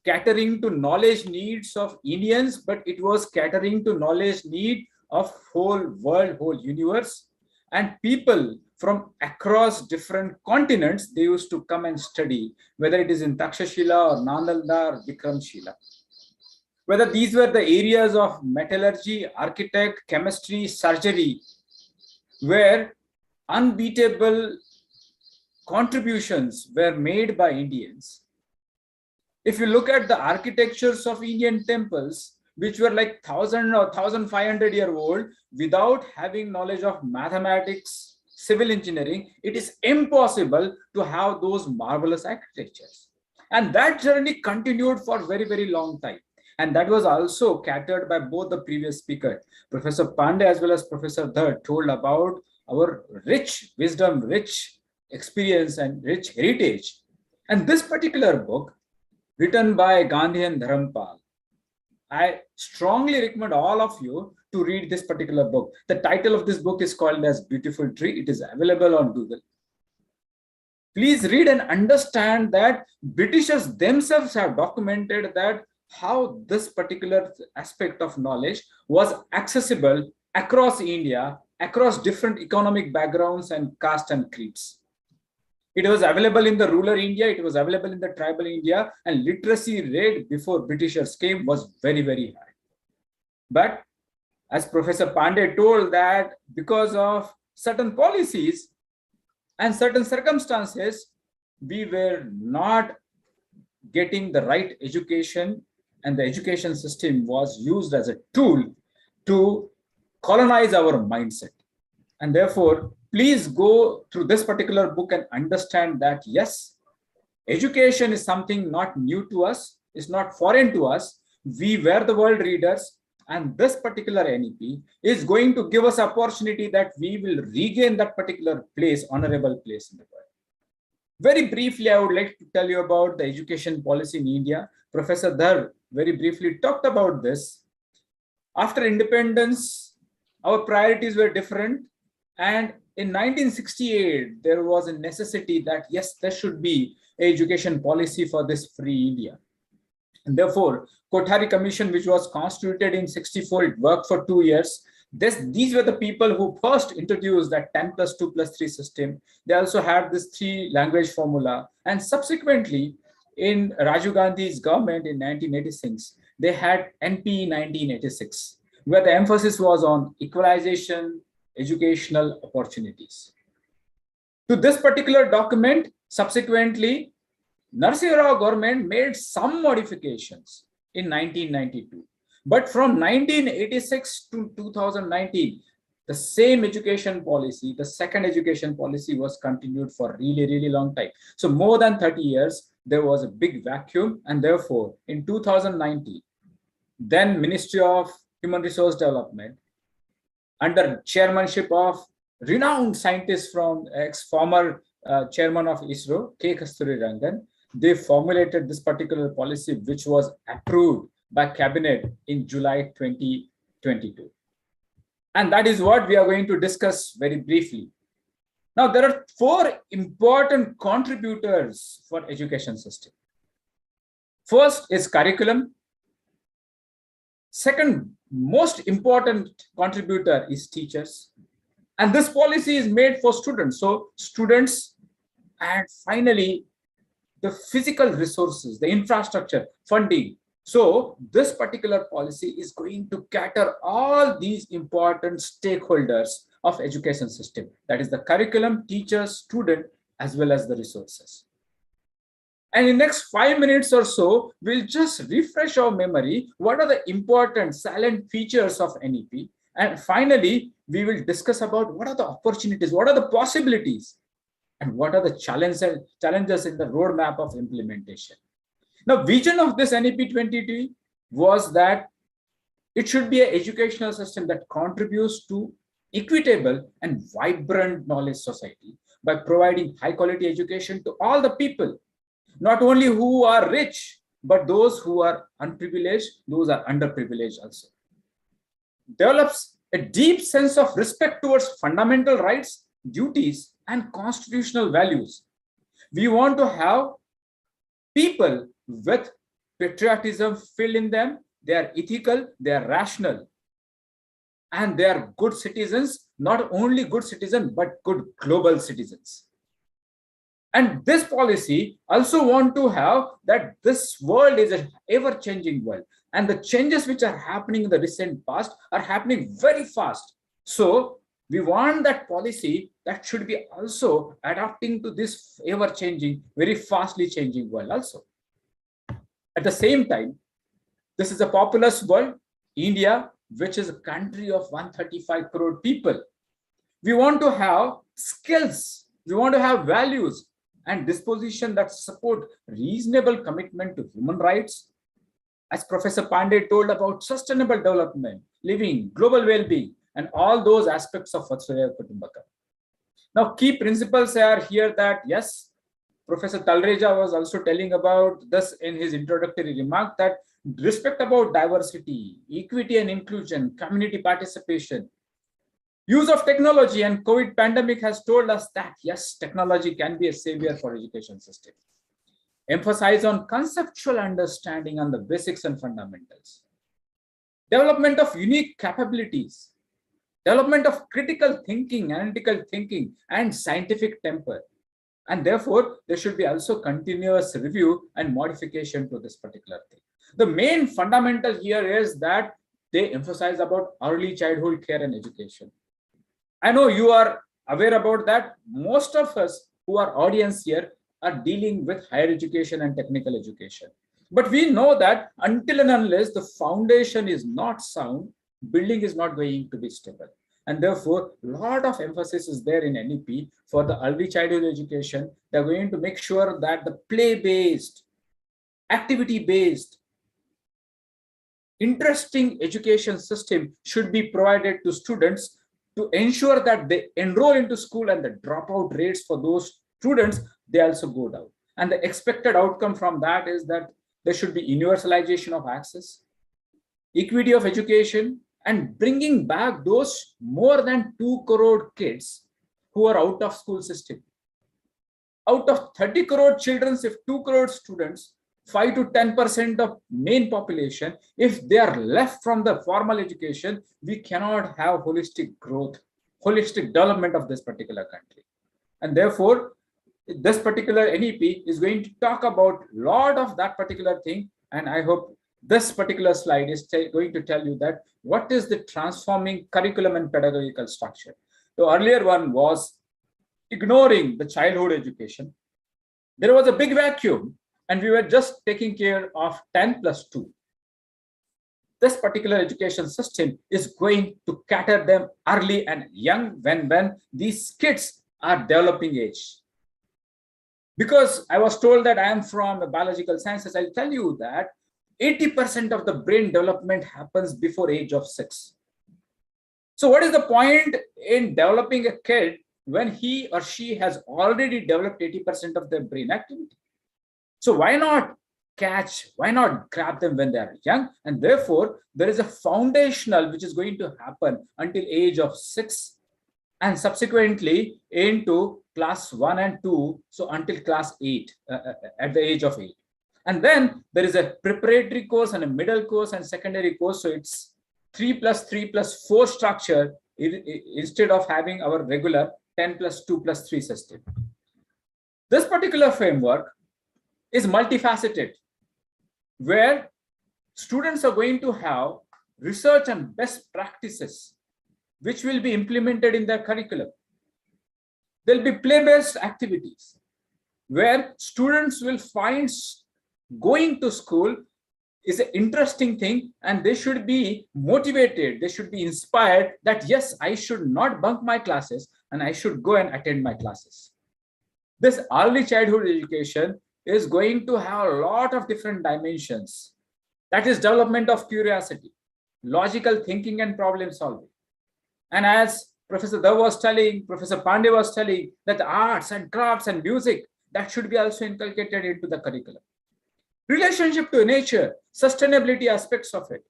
catering to knowledge needs of Indians, but it was catering to knowledge need of whole world, whole universe, and people from across different continents. They used to come and study, whether it is in Takshashila or Nandalda or Vikramshila. Whether these were the areas of metallurgy, architect, chemistry, surgery, where unbeatable contributions were made by Indians. If you look at the architectures of Indian temples, which were like 1,000 or 1,500 year old, without having knowledge of mathematics, civil engineering, it is impossible to have those marvelous architectures. And that journey continued for a very, very long time. And that was also catered by both the previous speakers. Professor Pandey as well as Professor Dhar told about our rich wisdom, rich experience and rich heritage. And this particular book, written by Gandhi and Dharampal, I strongly recommend all of you to read this particular book. The title of this book is called as Beautiful Tree. It is available on Google. Please read and understand that Britishers themselves have documented that how this particular aspect of knowledge was accessible across India, across different economic backgrounds and caste and creeds. It was available in the rural India, it was available in the tribal India, and literacy rate before Britishers came was very, very high. But as Professor Pandey told, that because of certain policies and certain circumstances, we were not getting the right education, and the education system was used as a tool to colonize our mindset. And therefore, please go through this particular book and understand that, yes, education is something not new to us, is not foreign to us. We were the world leaders, and this particular NEP is going to give us opportunity that we will regain that particular place, honorable place in the world. Very briefly, I would like to tell you about the education policy in India. Professor Dhar very briefly talked about this. After independence, our priorities were different. And in 1968, there was a necessity that, yes, there should be an education policy for this free India. And therefore, Kothari Commission, which was constituted in 64, it worked for 2 years. These were the people who first introduced that 10+2+3 system. They also had this 3-language formula. And subsequently, in Rajiv Gandhi's government in 1986, they had NP 1986, where the emphasis was on equalization, educational opportunities. To this particular document, subsequently, Narasimha Rao government made some modifications in 1992. But from 1986 to 2019, the same education policy, the second education policy, was continued for really, really long time. So more than 30 years, there was a big vacuum. And therefore, in 2019, then Ministry of Human Resource Development, under chairmanship of renowned scientists from ex-former chairman of ISRO, K. Kasturi Rangan, they formulated this particular policy, which was approved by cabinet in July 2022. And that is what we are going to discuss very briefly. Now, there are 4 important contributors for education system. First is curriculum. Second most important contributor is teachers. And this policy is made for students. So students, and finally, the physical resources, the infrastructure, funding. So this particular policy is going to cater all these important stakeholders of education system. That is the curriculum, teachers, student, as well as the resources. And in the next 5 minutes or so, we'll just refresh our memory. What are the important salient features of NEP? And finally, we will discuss about what are the opportunities, what are the possibilities, and what are the challenges in the roadmap of implementation. Now, vision of this NEP 22 was that it should be an educational system that contributes to equitable and vibrant knowledge society by providing high quality education to all the people, not only who are rich, but those who are unprivileged, those are underprivileged also. Develops a deep sense of respect towards fundamental rights, duties, and constitutional values. We want to have people with patriotism filled in them. They are ethical, they are rational, and they are good citizens, not only good citizens, but good global citizens. And this policy also want to have that this world is an ever-changing world, and the changes which are happening in the recent past are happening very fast. So we want that policy that should be also adapting to this ever-changing, very fastly changing world also. At the same time, this is a populous world, India, which is a country of 135 crore people. We want to have skills, we want to have values and disposition that support reasonable commitment to human rights. As Professor Pandey told about sustainable development, living, global well-being, and all those aspects of Vatsalya Kutumbakam. Now, key principles are here that, yes, Professor Talreja was also telling about this in his introductory remark, that respect about diversity, equity and inclusion, community participation, use of technology, and COVID pandemic has told us that, yes, technology can be a savior for education system. Emphasize on conceptual understanding on the basics and fundamentals. Development of unique capabilities. Development of critical thinking, analytical thinking, and scientific temper. And therefore, there should be also continuous review and modification to this particular thing. The main fundamental here is that they emphasize about early childhood care and education. I know you are aware about that. Most of us who are audience here are dealing with higher education and technical education. But we know that until and unless the foundation is not sound, building is not going to be stable. And therefore, a lot of emphasis is there in NEP for the early childhood education. They're going to make sure that the play-based activity-based, interesting education system should be provided to students to ensure that they enroll into school, and the dropout rates for those students, they also go down. And the expected outcome from that is that there should be universalization of access, equity of education, and bringing back those more than 2 crore kids who are out of school system. Out of 30 crore children, if 2 crore students, 5 to 10% of main population, if they are left from the formal education, we cannot have holistic growth, holistic development of this particular country. And therefore, this particular NEP is going to talk about a lot of that particular thing. And I hope this particular slide is going to tell you that what is the transforming curriculum and pedagogical structure. The earlier one was ignoring the childhood education. There was a big vacuum, and we were just taking care of 10 plus 2. This particular education system is going to cater them early and young when these kids are developing age. Because I was told that I am from the biological sciences, I'll tell you that 80% of the brain development happens before age of 6. So what is the point in developing a kid when he or she has already developed 80% of their brain activity? So why not grab them when they are young? And therefore, there is a foundational which is going to happen until age of 6, and subsequently into class 1 and 2, so until class 8, at the age of 8. And then there is a preparatory course and a middle course and secondary course. So it's 3 plus 3 plus 4 structure instead of having our regular 10 plus 2 plus 3 system. This particular framework is multifaceted, where students are going to have research and best practices which will be implemented in their curriculum. There'll be play-based activities where students will find going to school is an interesting thing, and they should be motivated, they should be inspired that yes, I should not bunk my classes and I should go and attend my classes. This early childhood education is going to have a lot of different dimensions. That is development of curiosity, logical thinking and problem solving. And as Professor Dev was telling, Professor Pandey was telling, that the arts and crafts and music, that should be also inculcated into the curriculum. Relationship to nature, sustainability aspects of it.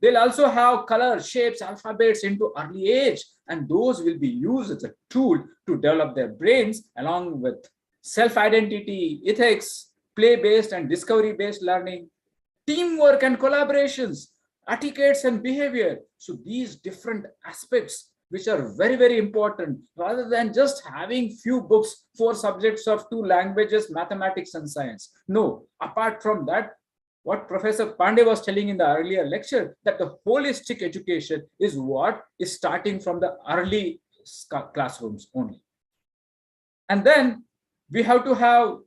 They'll also have color, shapes, alphabets into early age, and those will be used as a tool to develop their brains along with self-identity, ethics, play-based and discovery-based learning, teamwork and collaborations, etiquettes and behavior. So these different aspects which are very, very important, rather than just having few books, 4 subjects of 2 languages, mathematics and science. No, apart from that, what Professor Pandey was telling in the earlier lecture, that the holistic education is what is starting from the early classrooms only. And then we have to have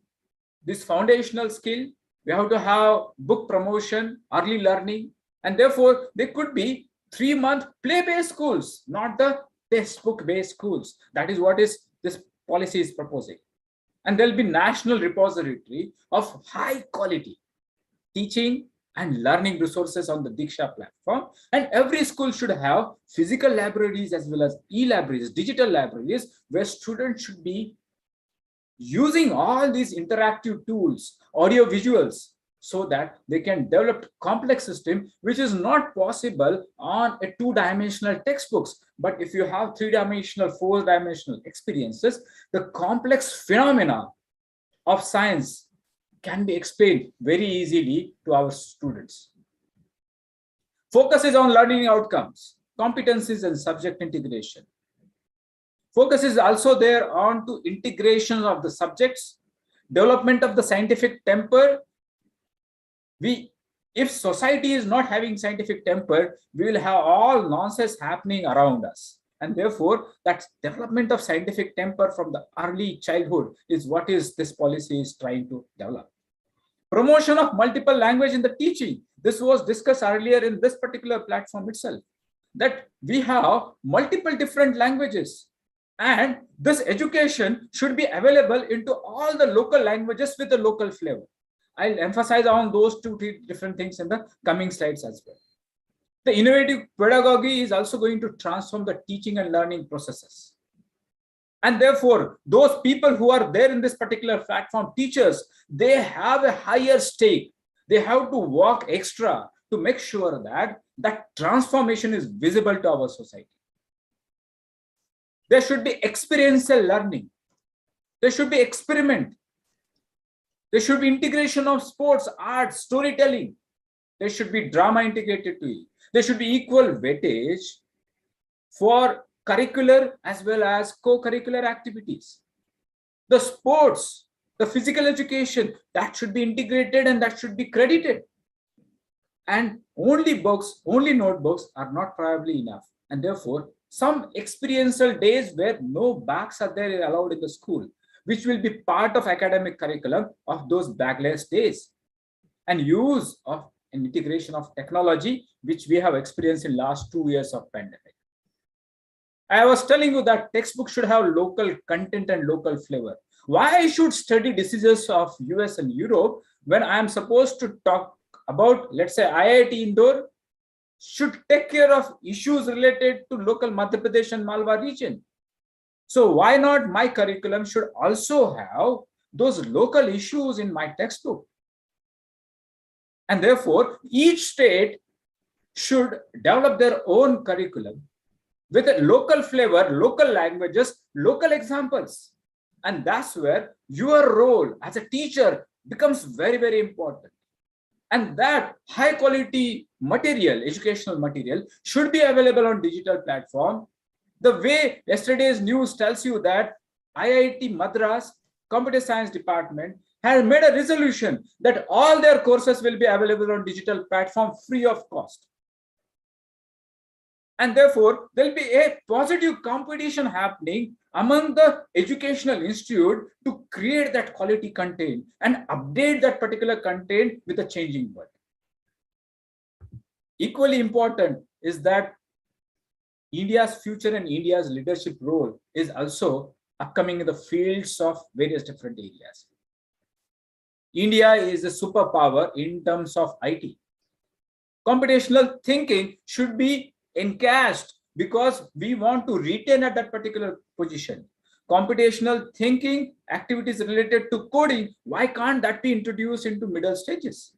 this foundational skill. We have to have book promotion, early learning, and therefore there could be 3-month play-based schools, not the textbook-based schools. That is what this policy is proposing. And there'll be national repository of high quality teaching and learning resources on the Diksha platform. And every school should have physical libraries as well as e-libraries, digital libraries, where students should be using all these interactive tools, audio visuals, so that they can develop complex system, which is not possible on a 2-dimensional textbooks. But if you have 3-dimensional, 4-dimensional experiences, the complex phenomena of science can be explained very easily to our students. Focus is on learning outcomes, competencies and subject integration. Focus is also there on to integration of the subjects, development of the scientific temper. If society is not having scientific temper, we will have all nonsense happening around us. And therefore, that development of scientific temper from the early childhood is what this policy is trying to develop. Promotion of multiple language in the teaching. This was discussed earlier in this particular platform itself, that we have multiple different languages. And this education should be available into all the local languages with the local flavor. I'll emphasize on those two different things in the coming slides as well. The innovative pedagogy is also going to transform the teaching and learning processes. And therefore, those people who are there in this particular platform, teachers, they have a higher stake. They have to work extra to make sure that that transformation is visible to our society. There should be experiential learning. There should be experiment. There should be integration of sports, arts, storytelling. There should be drama integrated to it. There should be equal weightage for curricular as well as co-curricular activities. The sports, the physical education, that should be integrated and that should be credited. And only books, only notebooks are not probably enough. And therefore, some experiential days where no bags are there allowed in the school, which will be part of academic curriculum of those bagless days. And use of an integration of technology, which we have experienced in last 2 years of pandemic. I was telling you that textbook should have local content and local flavor. Why I should study diseases of US and Europe when I am supposed to talk about, let's say, IIT Indore should take care of issues related to local Madhya Pradesh and Malwa region. So why not my curriculum should also have those local issues in my textbook? And therefore, each state should develop their own curriculum with a local flavor, local languages, local examples. And that's where your role as a teacher becomes very, very important. And that high quality material, educational material, should be available on digital platform. The way yesterday's news tells you that IIT Madras Computer Science Department has made a resolution that all their courses will be available on digital platform free of cost. And therefore, there'll be a positive competition happening among the educational institute to create that quality content and update that particular content with the changing world. Equally important is that India's future and India's leadership role is also upcoming in the fields of various different areas. India is a superpower in terms of IT. Computational thinking should be encashed because we want to retain at that particular position. Computational thinking, activities related to coding, why can't that be introduced into middle stages?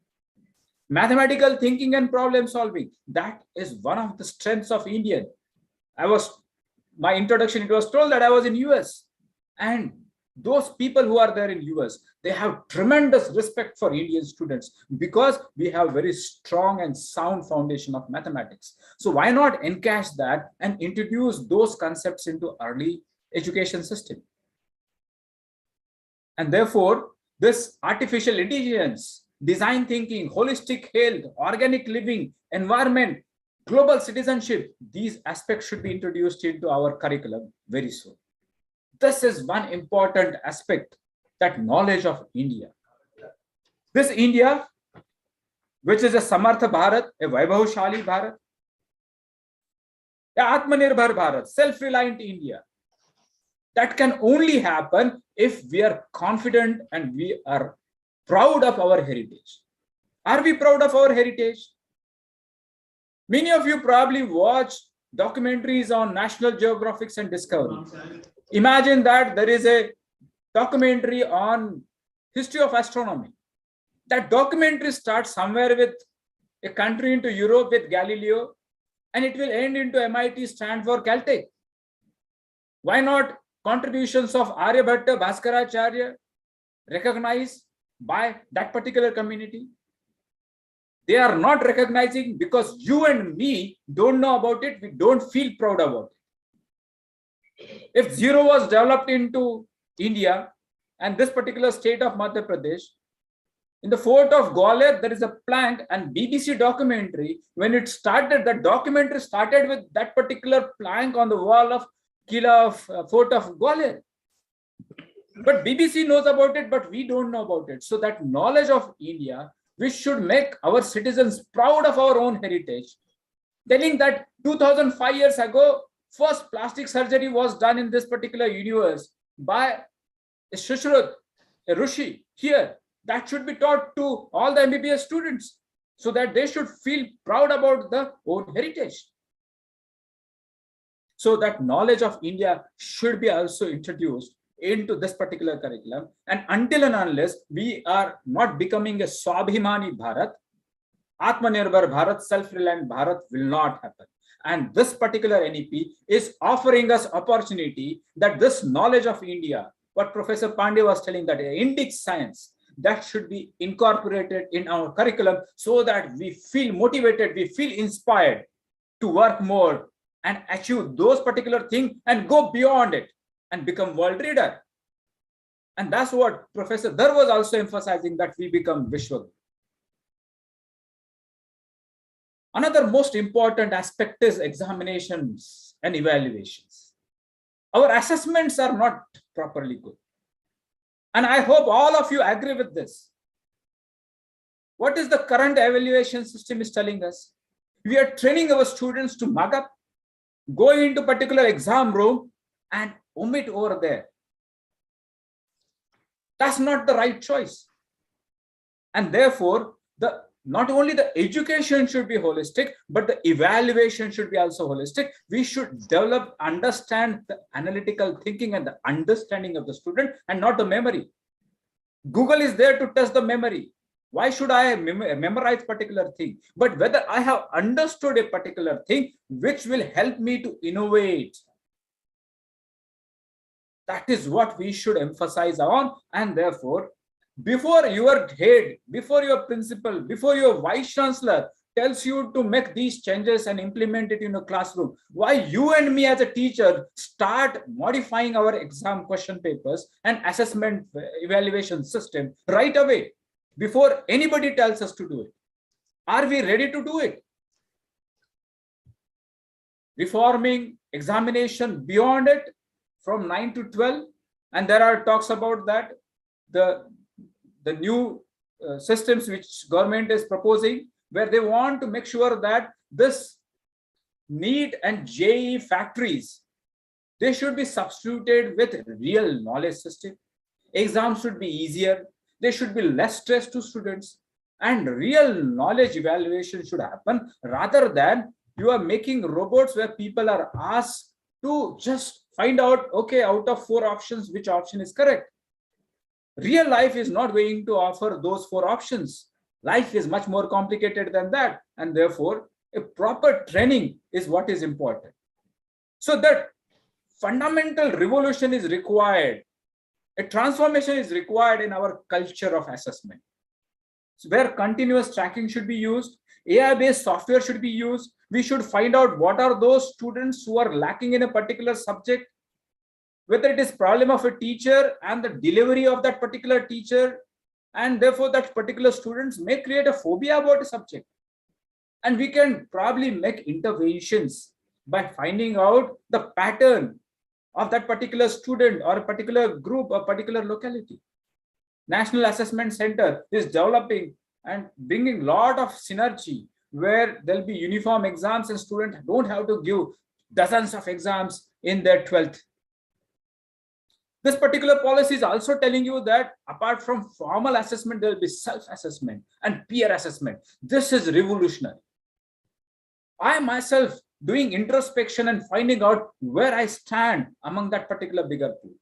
Mathematical thinking and problem solving, that is one of the strengths of Indian. My introduction, it was told that I was in US, and those people who are there in US, they have tremendous respect for Indian students because we have very strong and sound foundation of mathematics. So why not encash that and introduce those concepts into early education system? And therefore, this artificial intelligence, design thinking, holistic health, organic living, environment, global citizenship, these aspects should be introduced into our curriculum very soon. This is one important aspect, that knowledge of India. This India, which is a Samartha Bharat, a Vaibhavshali Bharat, a Atmanirbhar Bharat, self-reliant India, that can only happen if we are confident and we are proud of our heritage. Are we proud of our heritage? Many of you probably watch documentaries on National Geographic and Discovery. Imagine that there is a documentary on history of astronomy. That documentary starts somewhere with a country into Europe with Galileo, and it will end into MIT, Stanford, Caltech. Why not contributions of Aryabhatta, Bhaskaracharya recognized by that particular community? They are not recognizing because you and me don't know about it. We don't feel proud about it. If zero was developed into India and this particular state of Madhya Pradesh, in the fort of Gwalior, there is a plank, and BBC documentary, when it started, the documentary started with that particular plank on the wall of Kila of fort of Gwalior. But BBC knows about it, but we don't know about it. So that knowledge of India, we should make our citizens proud of our own heritage. Telling that 2005 years ago, first plastic surgery was done in this particular universe by a Shushruth, a Rishi here. That should be taught to all the MBBS students so that they should feel proud about their own heritage. So that knowledge of India should be also introduced into this particular curriculum. And until and unless we are not becoming a Swabhimani Bharat, Atmanirbhar Bharat, self-reliant Bharat will not happen. And this particular NEP is offering us opportunity that this knowledge of India, what Professor Pandey was telling, that Indic science, that should be incorporated in our curriculum so that we feel motivated, we feel inspired to work more and achieve those particular things and go beyond it and become world reader. And that's what Professor Dhar was also emphasizing, that we become Vishwaguru. Another most important aspect is examinations and evaluations. Our assessments are not properly good. And I hope all of you agree with this. What is the current evaluation system is telling us? We are training our students to mug up, go into particular exam room and omit over there. That's not the right choice. And therefore, not only the education should be holistic, but the evaluation should be also holistic. We should develop, understand the analytical thinking and the understanding of the student and not the memory. Google is there to test the memory. Why should I memorize particular thing? But whether I have understood a particular thing which will help me to innovate. That is what we should emphasize on. And therefore, before your head, before your principal, before your vice chancellor tells you to make these changes and implement it in a classroom, why you and me as a teacher start modifying our exam question papers and assessment evaluation system right away before anybody tells us to do it? Are we ready to do it? Reforming examination beyond it from 9 to 12, and there are talks about that the new systems which government is proposing, where they want to make sure that this NEET and JEE factories, they should be substituted with real knowledge system. Exams should be easier. There should be less stress to students, and real knowledge evaluation should happen rather than you are making robots where people are asked to just find out, okay, out of 4 options, which option is correct. Real life is not going to offer those 4 options. Life is much more complicated than that. And therefore, a proper training is what is important. So that fundamental revolution is required. A transformation is required in our culture of assessment, where continuous tracking should be used, AI-based software should be used. We should find out what are those students who are lacking in a particular subject, whether it is problem of a teacher and the delivery of that particular teacher, and therefore that particular students may create a phobia about a subject. And we can probably make interventions by finding out the pattern of that particular student or a particular group or particular locality. National Assessment Center is developing and bringing a lot of synergy where there'll be uniform exams and students don't have to give dozens of exams in their 12th. This particular policy is also telling you that apart from formal assessment, there will be self-assessment and peer assessment. This is revolutionary. I myself doing introspection and finding out where I stand among that particular bigger pool.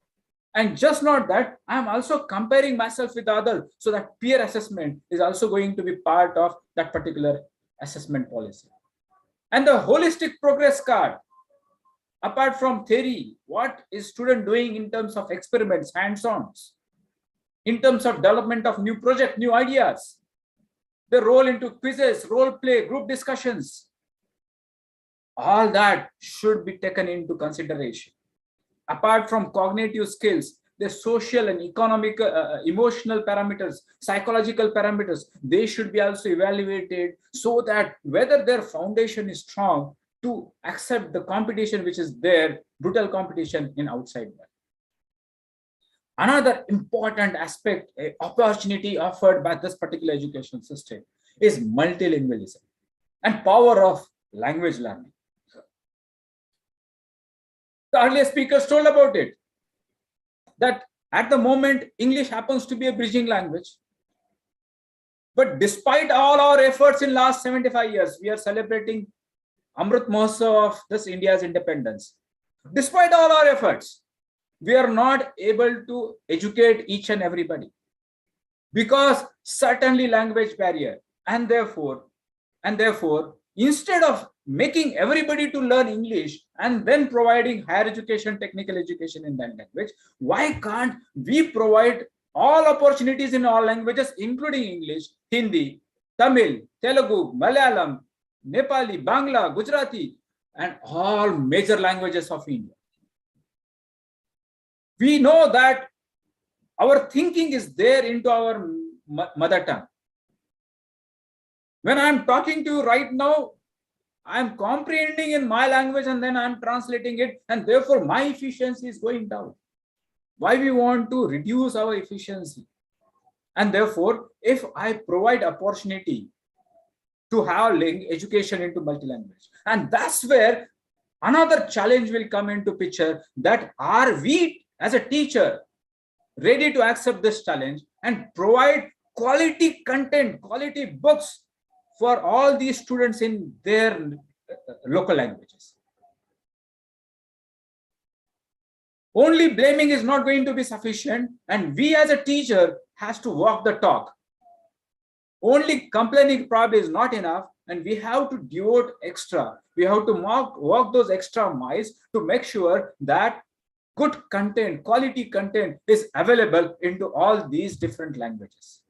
And just not that, I am also comparing myself with others, so that peer assessment is also going to be part of that particular assessment policy. And the holistic progress card, apart from theory, what is student doing in terms of experiments, hands-ons, in terms of development of new project, new ideas, the role into quizzes, role play, group discussions, all that should be taken into consideration. Apart from cognitive skills, the social and economic, emotional parameters, psychological parameters, they should be also evaluated so that whether their foundation is strong to accept the competition which is there, brutal competition in outside world. Another important aspect, opportunity offered by this particular education system is multilingualism and power of language learning. The earlier speakers told about it, that at the moment, English happens to be a bridging language. But despite all our efforts in last 75 years, we are celebrating Amrit Mahotsav of this India's independence. Despite all our efforts, we are not able to educate each and everybody because certainly language barrier. And therefore, instead of making everybody to learn English and then providing higher education, technical education in that language, why can't we provide all opportunities in all languages, including English, Hindi, Tamil, Telugu, Malayalam, Nepali, Bangla, Gujarati, and all major languages of India. We know that our thinking is there into our mother tongue. When I'm talking to you right now, I'm comprehending in my language and then I'm translating it, and therefore my efficiency is going down. Why we want to reduce our efficiency? And therefore, if I provide opportunity to have education into multi-language, and that's where another challenge will come into picture, that are we as a teacher ready to accept this challenge and provide quality content, quality books for all these students in their local languages. Only blaming is not going to be sufficient, and we as a teacher has to walk the talk. Only complaining probably is not enough, and we have to devote extra. We have to walk those extra miles to make sure that good content, quality content is available into all these different languages.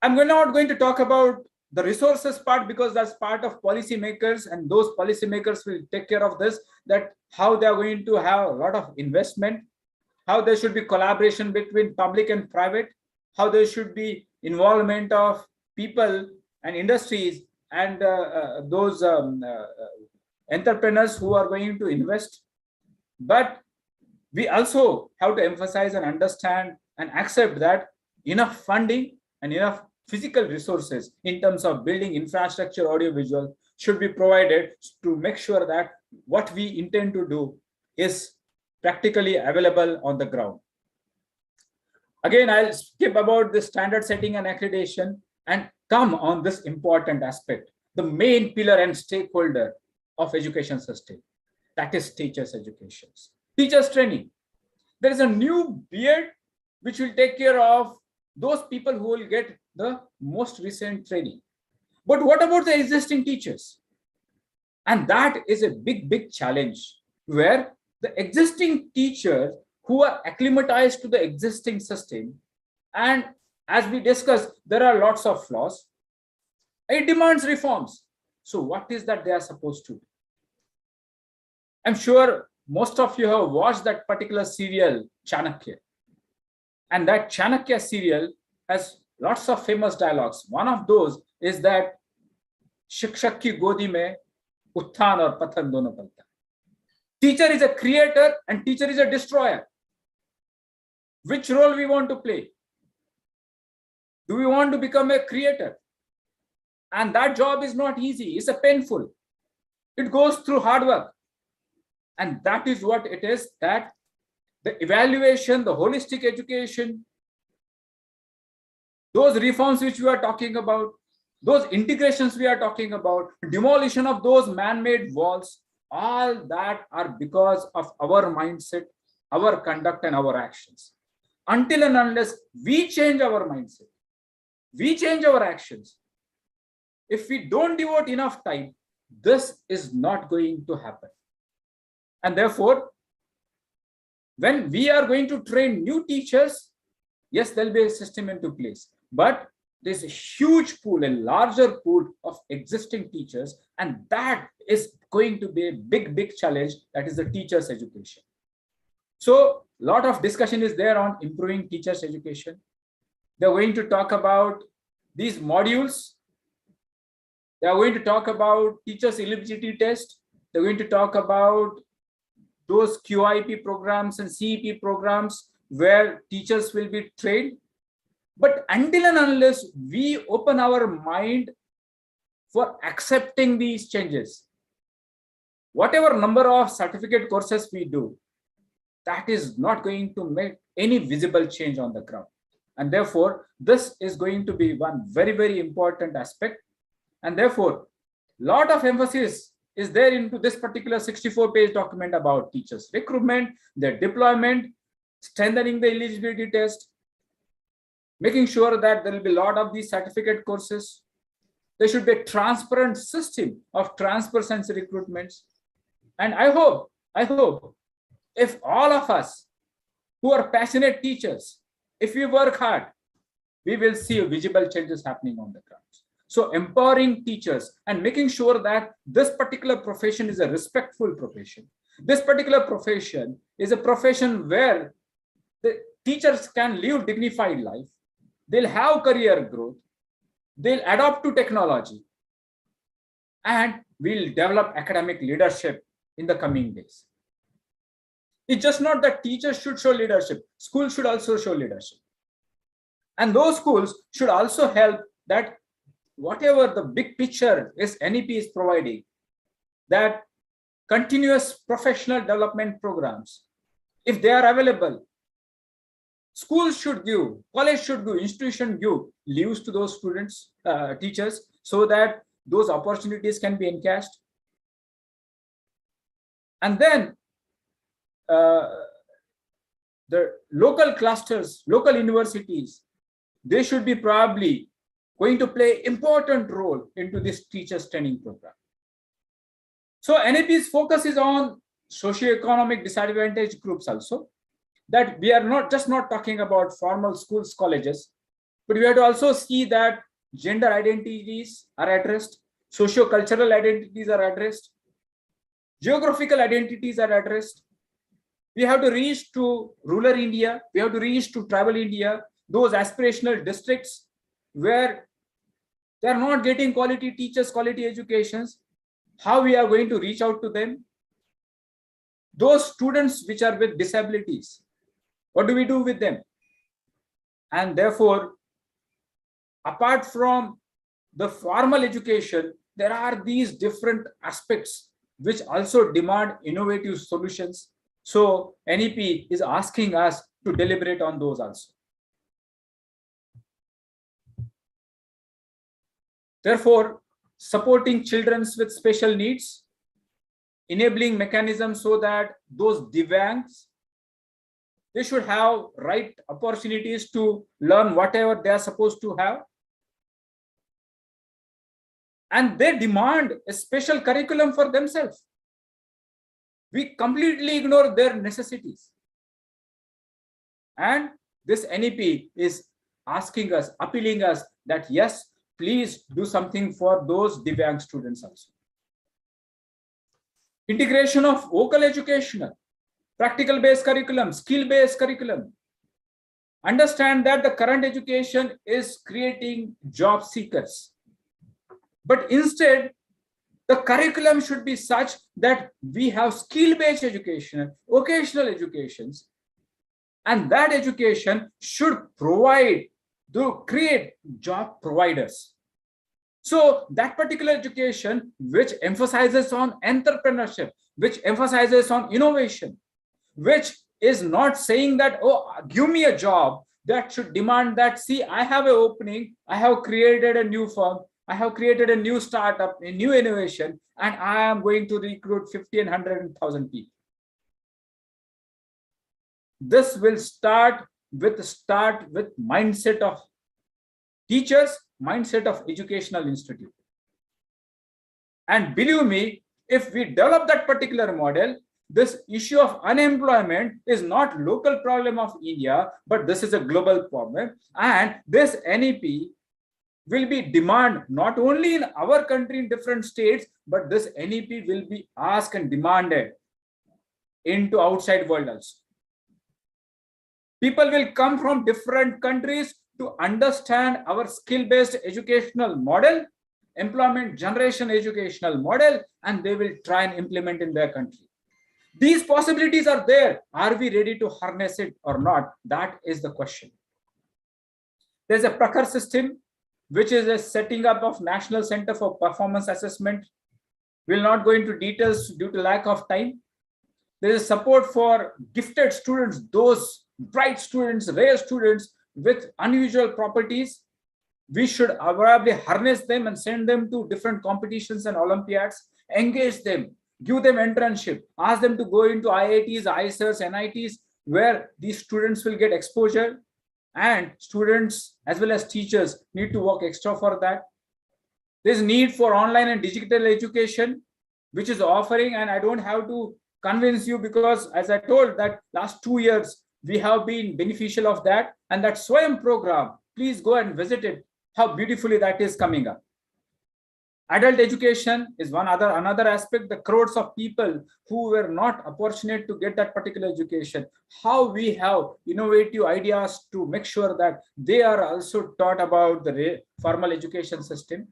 I'm not going to talk about the resources part because that's part of policymakers, and those policymakers will take care of this, that how they are going to have a lot of investment, how there should be collaboration between public and private, how there should be involvement of people and industries and those entrepreneurs who are going to invest. But we also have to emphasize and understand and accept that enough funding and enough physical resources in terms of building infrastructure, audiovisual, should be provided to make sure that what we intend to do is practically available on the ground. Again, I'll skip about the standard setting and accreditation and come on this important aspect, the main pillar and stakeholder of education system, that is teachers' education, teachers' training. There is a new beard which will take care of those people who will get the most recent training. But what about the existing teachers? And that is a big challenge, where the existing teachers who are acclimatized to the existing system, and as we discussed, there are lots of flaws. It demands reforms. So what is that they are supposed to do? I'm sure most of you have watched that particular serial, Chanakya. And that Chanakya serial has lots of famous dialogues. One of those is that शिक्षक की गोदी में उत्थान और पतन दोनों पलता है. Teacher is a creator and teacher is a destroyer. Which role we want to play? Do we want to become a creator? And that job is not easy. It's a painful. It goes through hard work. And that is what it is, that the evaluation, the holistic education, those reforms which we are talking about, those integrations we are talking about, demolition of those man-made walls, all that are because of our mindset, our conduct and our actions. Until and unless we change our mindset, we change our actions, if we don't devote enough time, this is not going to happen. And therefore, when we are going to train new teachers, yes, there'll be a system into place, but there's a huge pool, a larger pool of existing teachers, and that is going to be a big challenge. That is the teachers' education. So a lot of discussion is there on improving teachers' education. They're going to talk about these modules. They are going to talk about teachers' eligibility test. They're going to talk about those QIP programs and CEP programs where teachers will be trained. But until and unless we open our mind for accepting these changes, whatever number of certificate courses we do, that is not going to make any visible change on the ground. And therefore, this is going to be one very, very important aspect. And therefore, lot of emphasis is there into this particular 64-page document about teachers' recruitment, their deployment, strengthening the eligibility test, making sure that there will be a lot of these certificate courses. There should be a transparent system of transparency recruitments. And I hope if all of us who are passionate teachers, if we work hard, we will see visible changes happening on the ground. So empowering teachers and making sure that this particular profession is a respectful profession. This particular profession is a profession where the teachers can live dignified life. They'll have career growth. They'll adapt to technology. And we'll develop academic leadership in the coming days. It's just not that teachers should show leadership. Schools should also show leadership. And those schools should also help that whatever the big picture is NEP is providing, that continuous professional development programs, if they are available, schools should give, college should give, institution give leaves to those students, teachers, so that those opportunities can be encashed. And then the local clusters, local universities, they should be probably going to play important role into this teachers training program. So NEP's focus is on socioeconomic disadvantaged groups also, that we are not talking about formal schools, colleges, but we have to also see that gender identities are addressed, socio-cultural identities are addressed, geographical identities are addressed. We have to reach to rural India, we have to reach to tribal India, those aspirational districts where they are not getting quality teachers, quality educations. How we are going to reach out to them? Those students which are with disabilities, what do we do with them? And therefore, apart from the formal education, there are these different aspects which also demand innovative solutions. So NEP is asking us to deliberate on those also. Therefore, supporting children with special needs, enabling mechanisms so that those Divyangs, they should have right opportunities to learn whatever they are supposed to have. And they demand a special curriculum for themselves. We completely ignore their necessities. And this NEP is asking us, appealing us that yes, please do something for those Divyang students also. Integration of vocal educational, practical-based curriculum, skill-based curriculum. Understand that the current education is creating job seekers. But instead, the curriculum should be such that we have skill-based education, vocational educations, and that education should provide to create job providers. So that particular education which emphasizes on entrepreneurship, which emphasizes on innovation, which is not saying that, oh, give me a job, that should demand that, see, I have an opening, I have created a new firm, I have created a new startup, a new innovation, and I am going to recruit 50 and 100,000 people. This will start with mindset of teachers, mindset of educational institute. And believe me, if we develop that particular model, this issue of unemployment is not local problem of India, but this is a global problem. And this NEP will be demand not only in our country in different states, but this NEP will be asked and demanded into outside world also. People will come from different countries to understand our skill-based educational model, employment generation educational model, and they will try and implement in their country. These possibilities are there. Are we ready to harness it or not? That is the question. There's a Prakhar system, which is a setting up of National Center for Performance Assessment. We'll not go into details due to lack of time. There is support for gifted students, those bright students, rare students with unusual properties, we should probably harness them and send them to different competitions and Olympiads, engage them, give them internship, ask them to go into IITs, ISERs, NITs, where these students will get exposure, and students as well as teachers need to work extra for that. There's need for online and digital education, which is offering, and I don't have to convince you, because as I told that last 2 years, we have been beneficial of that, and that Swayam program, please go and visit it, how beautifully that is coming up. Adult education is another aspect, the crores of people who were not fortunate to get that particular education, how we have innovative ideas to make sure that they are also taught about the formal education system.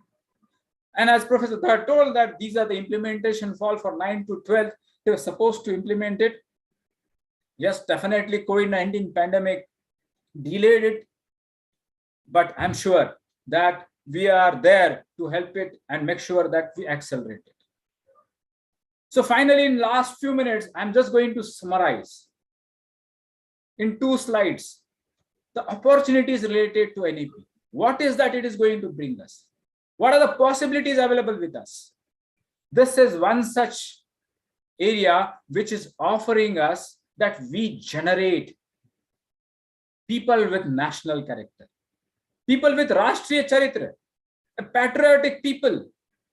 And as Professor Thad told that these are the implementation fall for 9 to 12, they were supposed to implement it. Yes, definitely COVID-19 pandemic delayed it, but I'm sure that we are there to help it and make sure that we accelerate it. So finally, in last few minutes, I'm just going to summarize in 2 slides the opportunities related to NEP. What is that it is going to bring us? What are the possibilities available with us? This is one such area which is offering us that we generate people with national character, people with Rashtriya Charitra, a patriotic people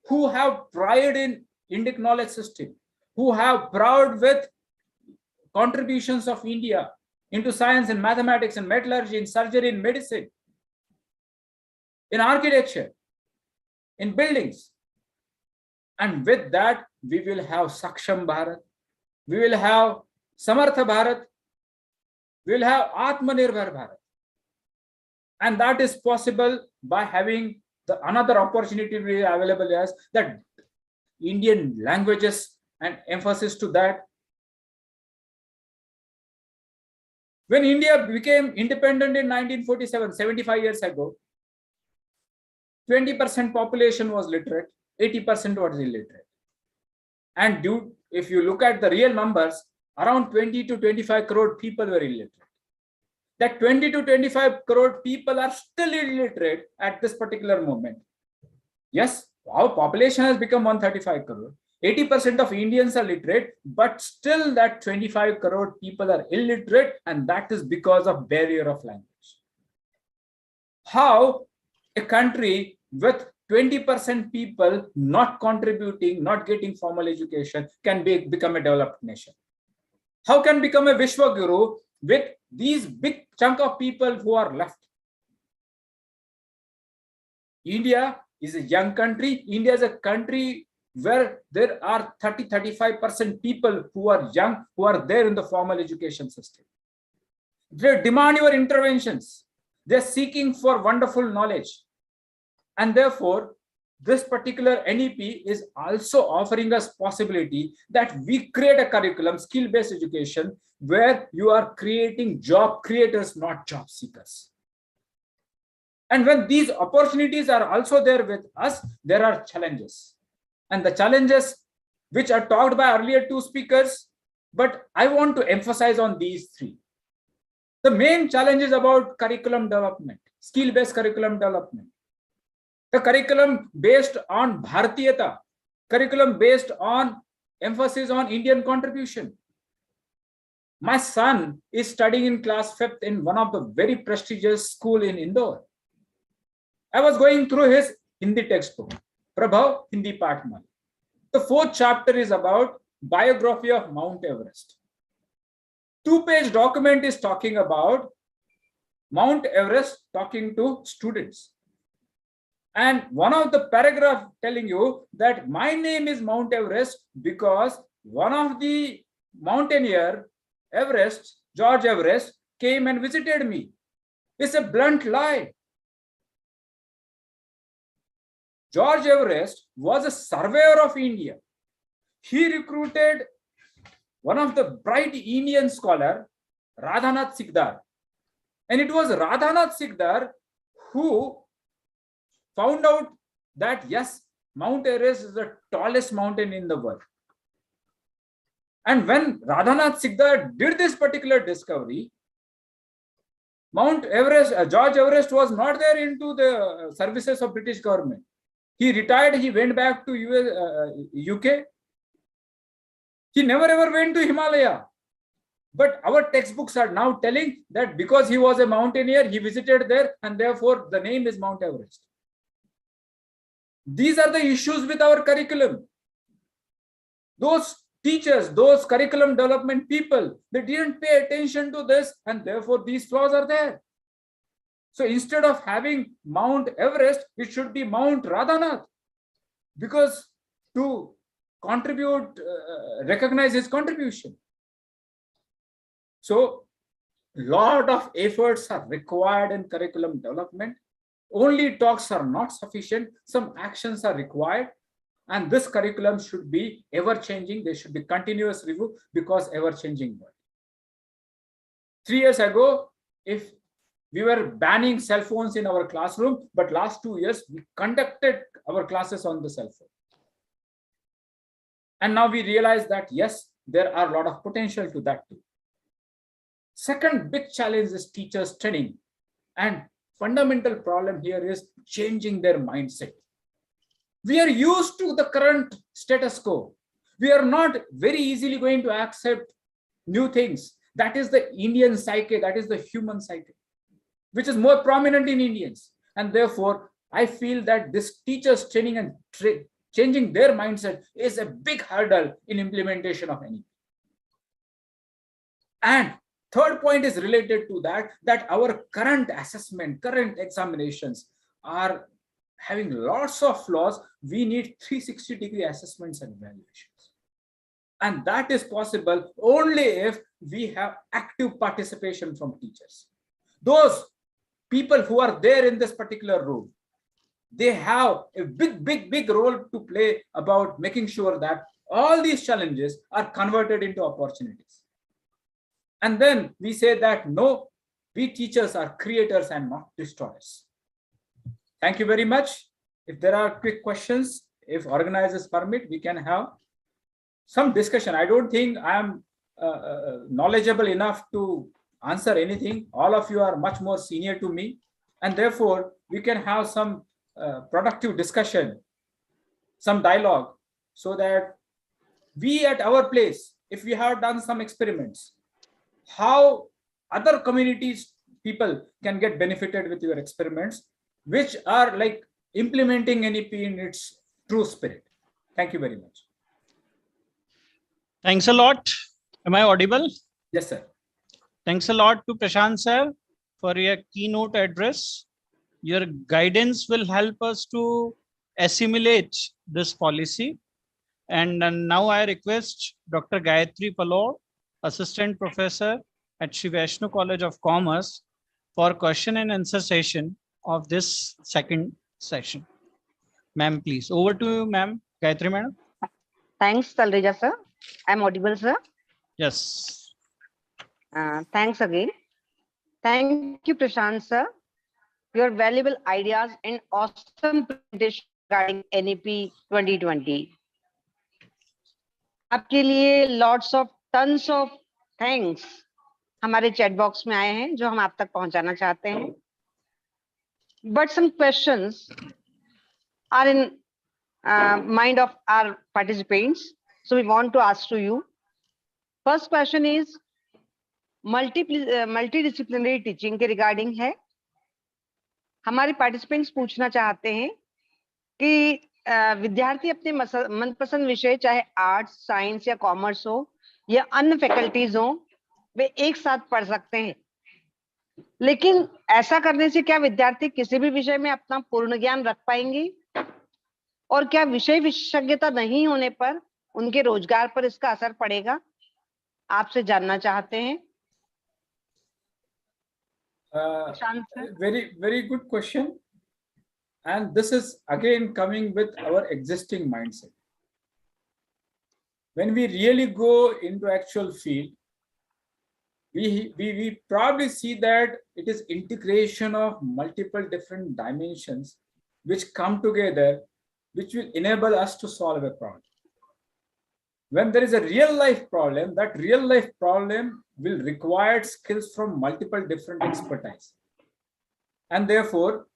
who have pride in Indic knowledge system, who have proud with contributions of India into science and mathematics and metallurgy, in surgery, in medicine, in architecture, in buildings. And with that, we will have Saksham Bharat, we will have Samartha Bharat, we will have Atmanirbhar Bharat. And that is possible by having another opportunity available as that Indian languages and emphasis to that. When India became independent in 1947, 75 years ago, 20% population was literate, 80% was illiterate. And if you look at the real numbers, around 20 to 25 crore people were illiterate. That 20 to 25 crore people are still illiterate at this particular moment. Yes, our population has become 135 crore. 80% of Indians are literate, but still that 25 crore people are illiterate, and that is because of barrier of language. How a country with 20% people not contributing, not getting formal education can become a developed nation? How can become a Vishwaguru with these big chunk of people who are left? India is a young country. India is a country where there are 30-35% people who are young, who are there in the formal education system. They demand your interventions. They're seeking for wonderful knowledge. And therefore, this particular NEP is also offering us possibility that we create a curriculum, skill-based education, where you are creating job creators, not job seekers. And when these opportunities are also there with us, there are challenges. And the challenges which are talked by earlier 2 speakers, but I want to emphasize on these 3. The main challenge is about curriculum development, skill-based curriculum development. The curriculum based on Bharatiyata, curriculum based on emphasis on Indian contribution. My son is studying in class 5th in one of the very prestigious school in Indore. I was going through his Hindi textbook, Prabhav Hindi Pathmal. The 4th chapter is about biography of Mount Everest. 2-page document is talking about Mount Everest talking to students. And one of the paragraph telling you that my name is Mount Everest because one of the mountaineer, Everest, George Everest, came and visited me. It's a blunt lie. George Everest was a surveyor of India. He recruited one of the bright Indian scholar, Radhanath Sikdar. And it was Radhanath Sikdar who found out that yes, Mount Everest is the tallest mountain in the world. And when Radhanath Sikdar did this particular discovery, Mount Everest, George Everest was not there into the services of British government. He retired, he went back to UK. He never ever went to Himalaya. But our textbooks are now telling that because he was a mountaineer, he visited there, and therefore the name is Mount Everest. These are the issues with our curriculum. Those teachers, those curriculum development people, they didn't pay attention to this, and therefore these flaws are there. So instead of having Mount Everest, it should be Mount Radhanath, because to contribute, recognize his contribution. So a lot of efforts are required in curriculum development. Only talks are not sufficient. Some actions are required. And this curriculum should be ever-changing. There should be continuous review, because ever-changing world. 3 years ago, if we were banning cell phones in our classroom, but last 2 years, we conducted our classes on the cell phone. And now we realize that, yes, there are a lot of potential to that too. Second big challenge is teachers' training. And fundamental problem here is changing their mindset. We are used to the current status quo. We are not very easily going to accept new things. That is the Indian psyche, that is the human psyche, which is more prominent in Indians. And therefore, I feel that this teachers' training and changing their mindset is a big hurdle in implementation of anything. And third point is related to that our current assessment, current examinations are having lots of flaws. We need 360-degree assessments and evaluations. And that is possible only if we have active participation from teachers. Those people who are there in this particular room, they have a big role to play about making sure that all these challenges are converted into opportunities. And then we say that, no, we teachers are creators and not destroyers. Thank you very much. If there are quick questions, if organizers permit, we can have some discussion. I don't think I am knowledgeable enough to answer anything. All of you are much more senior to me. And therefore, we can have some productive discussion, some dialogue, so that we at our place, if we have done some experiments, how other communities, people can get benefited with your experiments, which are like implementing NEP in its true spirit. Thank you very much. Thanks a lot. Am I audible? Yes, sir. Thanks a lot to Prashant sir for your keynote address. Your guidance will help us to assimilate this policy. And now I request Dr. Gayatri Palor, Assistant Professor at Sri Vaishnu College of Commerce, for question and answer session of this second session. Ma'am, please. Over to you, ma'am. Gayatri, madam. Thanks, Talreja sir. I'm audible, sir. Yes. Thanks again. Thank you, Prashant sir. Your valuable ideas and awesome presentation regarding NEP 2020. आपके लिए lots of tons of thanks हमारे chat box में आए हैं जो हम आप तक पहुंचाना चाहते हैं. But some questions are in mind of our participants, so we want to ask to you. First question is multidisciplinary teaching के regarding है. हमारे participants पूछना चाहते हैं कि विद्यार्थी अपने मनपसंद विषय चाहे आर्ट्स, साइंस या कॉमर्स हो या अन्य फैकल्टीज हो, वे एक साथ पढ़ सकते हैं. लेकिन ऐसा करने से क्या विद्यार्थी किसी भी विषय में अपना पूर्ण ज्ञान रख पाएंगे? और क्या विषय विशेषज्ञता नहीं होने पर उनके रोजगार पर इसका असर पड़ेगा? आपसे जानना चाहते हैं. Very good question. And this is again coming with our existing mindset. When we really go into actual field, we probably see that it is integration of multiple different dimensions which come together, which will enable us to solve a problem. when there is a real life problem, that real life problem will require skills from multiple different expertise. And therefore,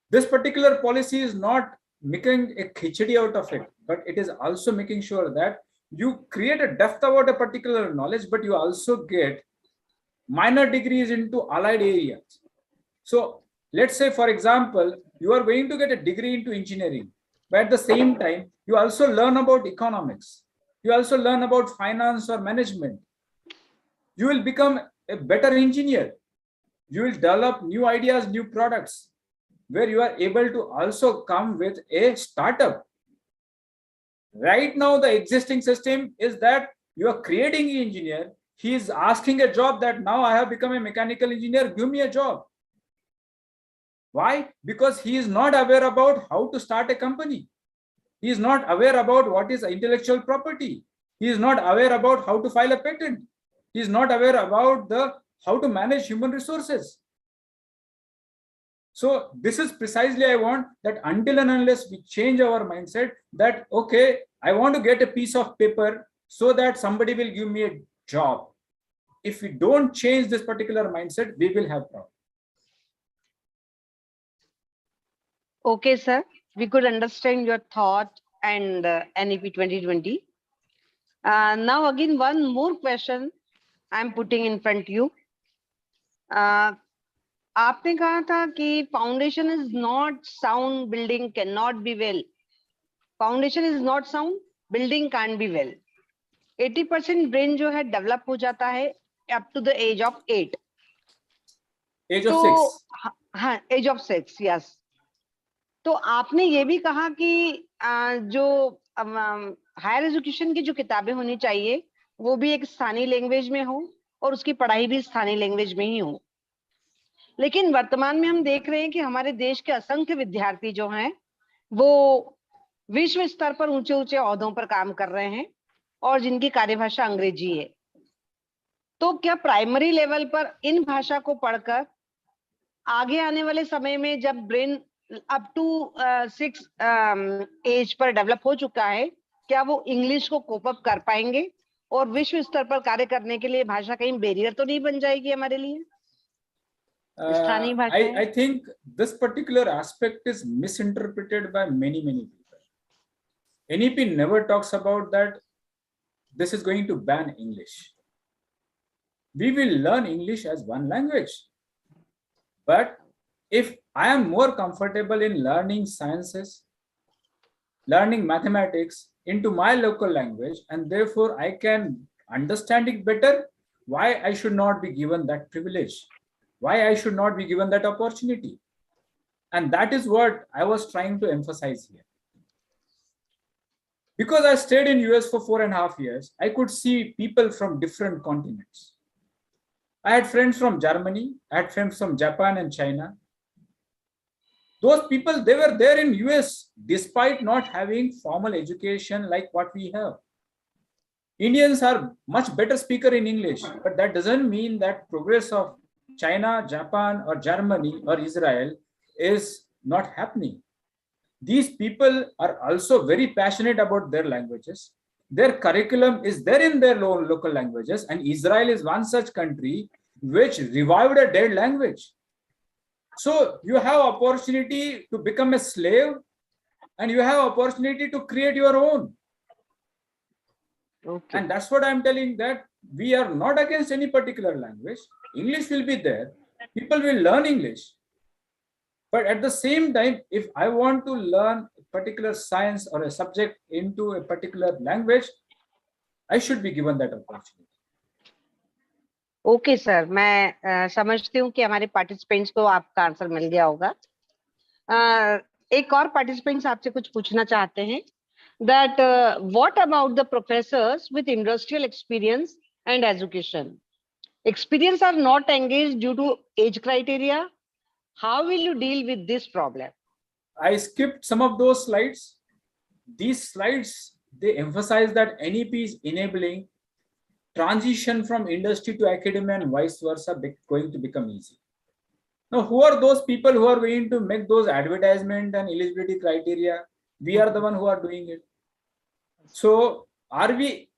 this particular policy is not making a khichdi out of it, but it is also making sure that you create a depth about a particular knowledge, but you also get minor degrees into allied areas. So let's say, for example, you are going to get a degree into engineering, but at the same time, you also learn about economics. You also learn about finance or management. You will become a better engineer. You will develop new ideas, new products, where you are able to also come with a startup. Right now, the existing system is that you are creating an engineer. He is asking a job that now I have become a mechanical engineer, give me a job. Why? Because he is not aware about how to start a company. He is not aware about what is intellectual property. He is not aware about how to file a patent. He is not aware about how to manage human resources. So this is precisely I want that until and unless we change our mindset that, okay, I want to get a piece of paper so that somebody will give me a job. If we don't change this particular mindset, we will have problem. Okay, sir. We could understand your thought and NEP 2020. Now again, one more question I'm putting in front of you. आपने कहा था कि foundation is not sound, building can not be well. Foundation is not sound, building can be well. 80% brain जो है develop हो जाता है up to the age of 8. Age of 6. हाँ, एज ऑफ 6, यस. तो आपने ये भी कहा कि जो हायर एजुकेशन की जो किताबें होनी चाहिए वो भी एक स्थानीय लैंग्वेज में हो और उसकी पढ़ाई भी स्थानीय लैंग्वेज में ही हो. लेकिन वर्तमान में हम देख रहे हैं कि हमारे देश के असंख्य विद्यार्थी जो हैं वो विश्व स्तर पर ऊंचे ऊंचे ओहदों पर काम कर रहे हैं और जिनकी कार्यभाषा अंग्रेजी है. तो क्या प्राइमरी लेवल पर इन भाषा को पढ़कर आगे आने वाले समय में जब ब्रेन अप टू 6 एज पर डेवलप हो चुका है, क्या वो इंग्लिश को कोप अप कर पाएंगे और विश्व स्तर पर कार्य करने के लिए भाषा कहीं बैरियर तो नहीं बन जाएगी हमारे लिए? I think this particular aspect is misinterpreted by many people. NEP never talks about that this is going to ban English. We will learn English as one language. But if I am more comfortable in learning sciences, learning mathematics into my local language, and therefore I can understand it better, why I should not be given that privilege? Why I should not be given that opportunity? And that is what I was trying to emphasize here. Because I stayed in US for 4.5 years, I could see people from different continents. I had friends from Germany, I had friends from Japan and China. Those people, they were there in US despite not having formal education like what we have. Indians are much better speaker in English, but that doesn't mean that progress of China, Japan, or Germany, or Israel is not happening. These people are also very passionate about their languages. Their curriculum is there in their local languages, and Israel is one such country which revived a dead language. So you have opportunity to become a slave, and you have opportunity to create your own. Okay. And that's what I'm telling, that we are not against any particular language. English will be there. People will learn English. But at the same time, if I want to learn a particular science or a subject into a particular language, I should be given that opportunity. Okay, sir. मैं समझती हूँ कि हमारे participants को आपका answer मिल गया होगा. एक और पार्टिसिपेंट्स आपसे कुछ पूछना चाहते हैं. That what about the professors with industrial experience and education? Experience are not engaged due to age criteria. How will you deal with this problem? I skipped some of those slides. These slides, they emphasize that NEP is enabling transition from industry to academia and vice versa going to become easy. Now, who are those people who are going to make those advertisement and eligibility criteria? We are the one who are doing it. So are we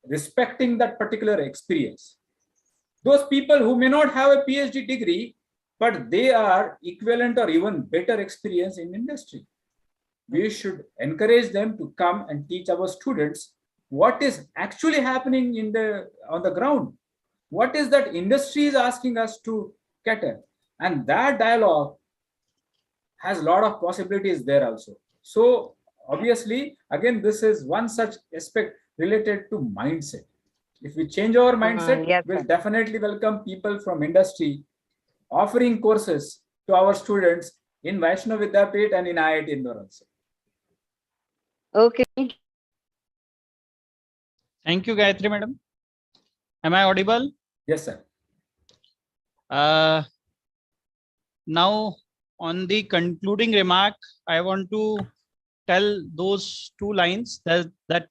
respecting that particular experience? Those people who may not have a PhD degree, but they are equivalent or even better experience in industry. We should encourage them to come and teach our students what is actually happening on the ground. What is that industry is asking us to cater? And that dialogue has a lot of possibilities there also. So obviously, again, this is one such aspect related to mindset. If we change our mindset, yes, we'll sir. definitely welcome people from industry offering courses to our students in Vaishnav Vidyapit and in IIT Indore also. Okay. Thank you, Gayatri madam. Am I audible? Yes, sir. Now, on the concluding remark, I want to tell those two lines that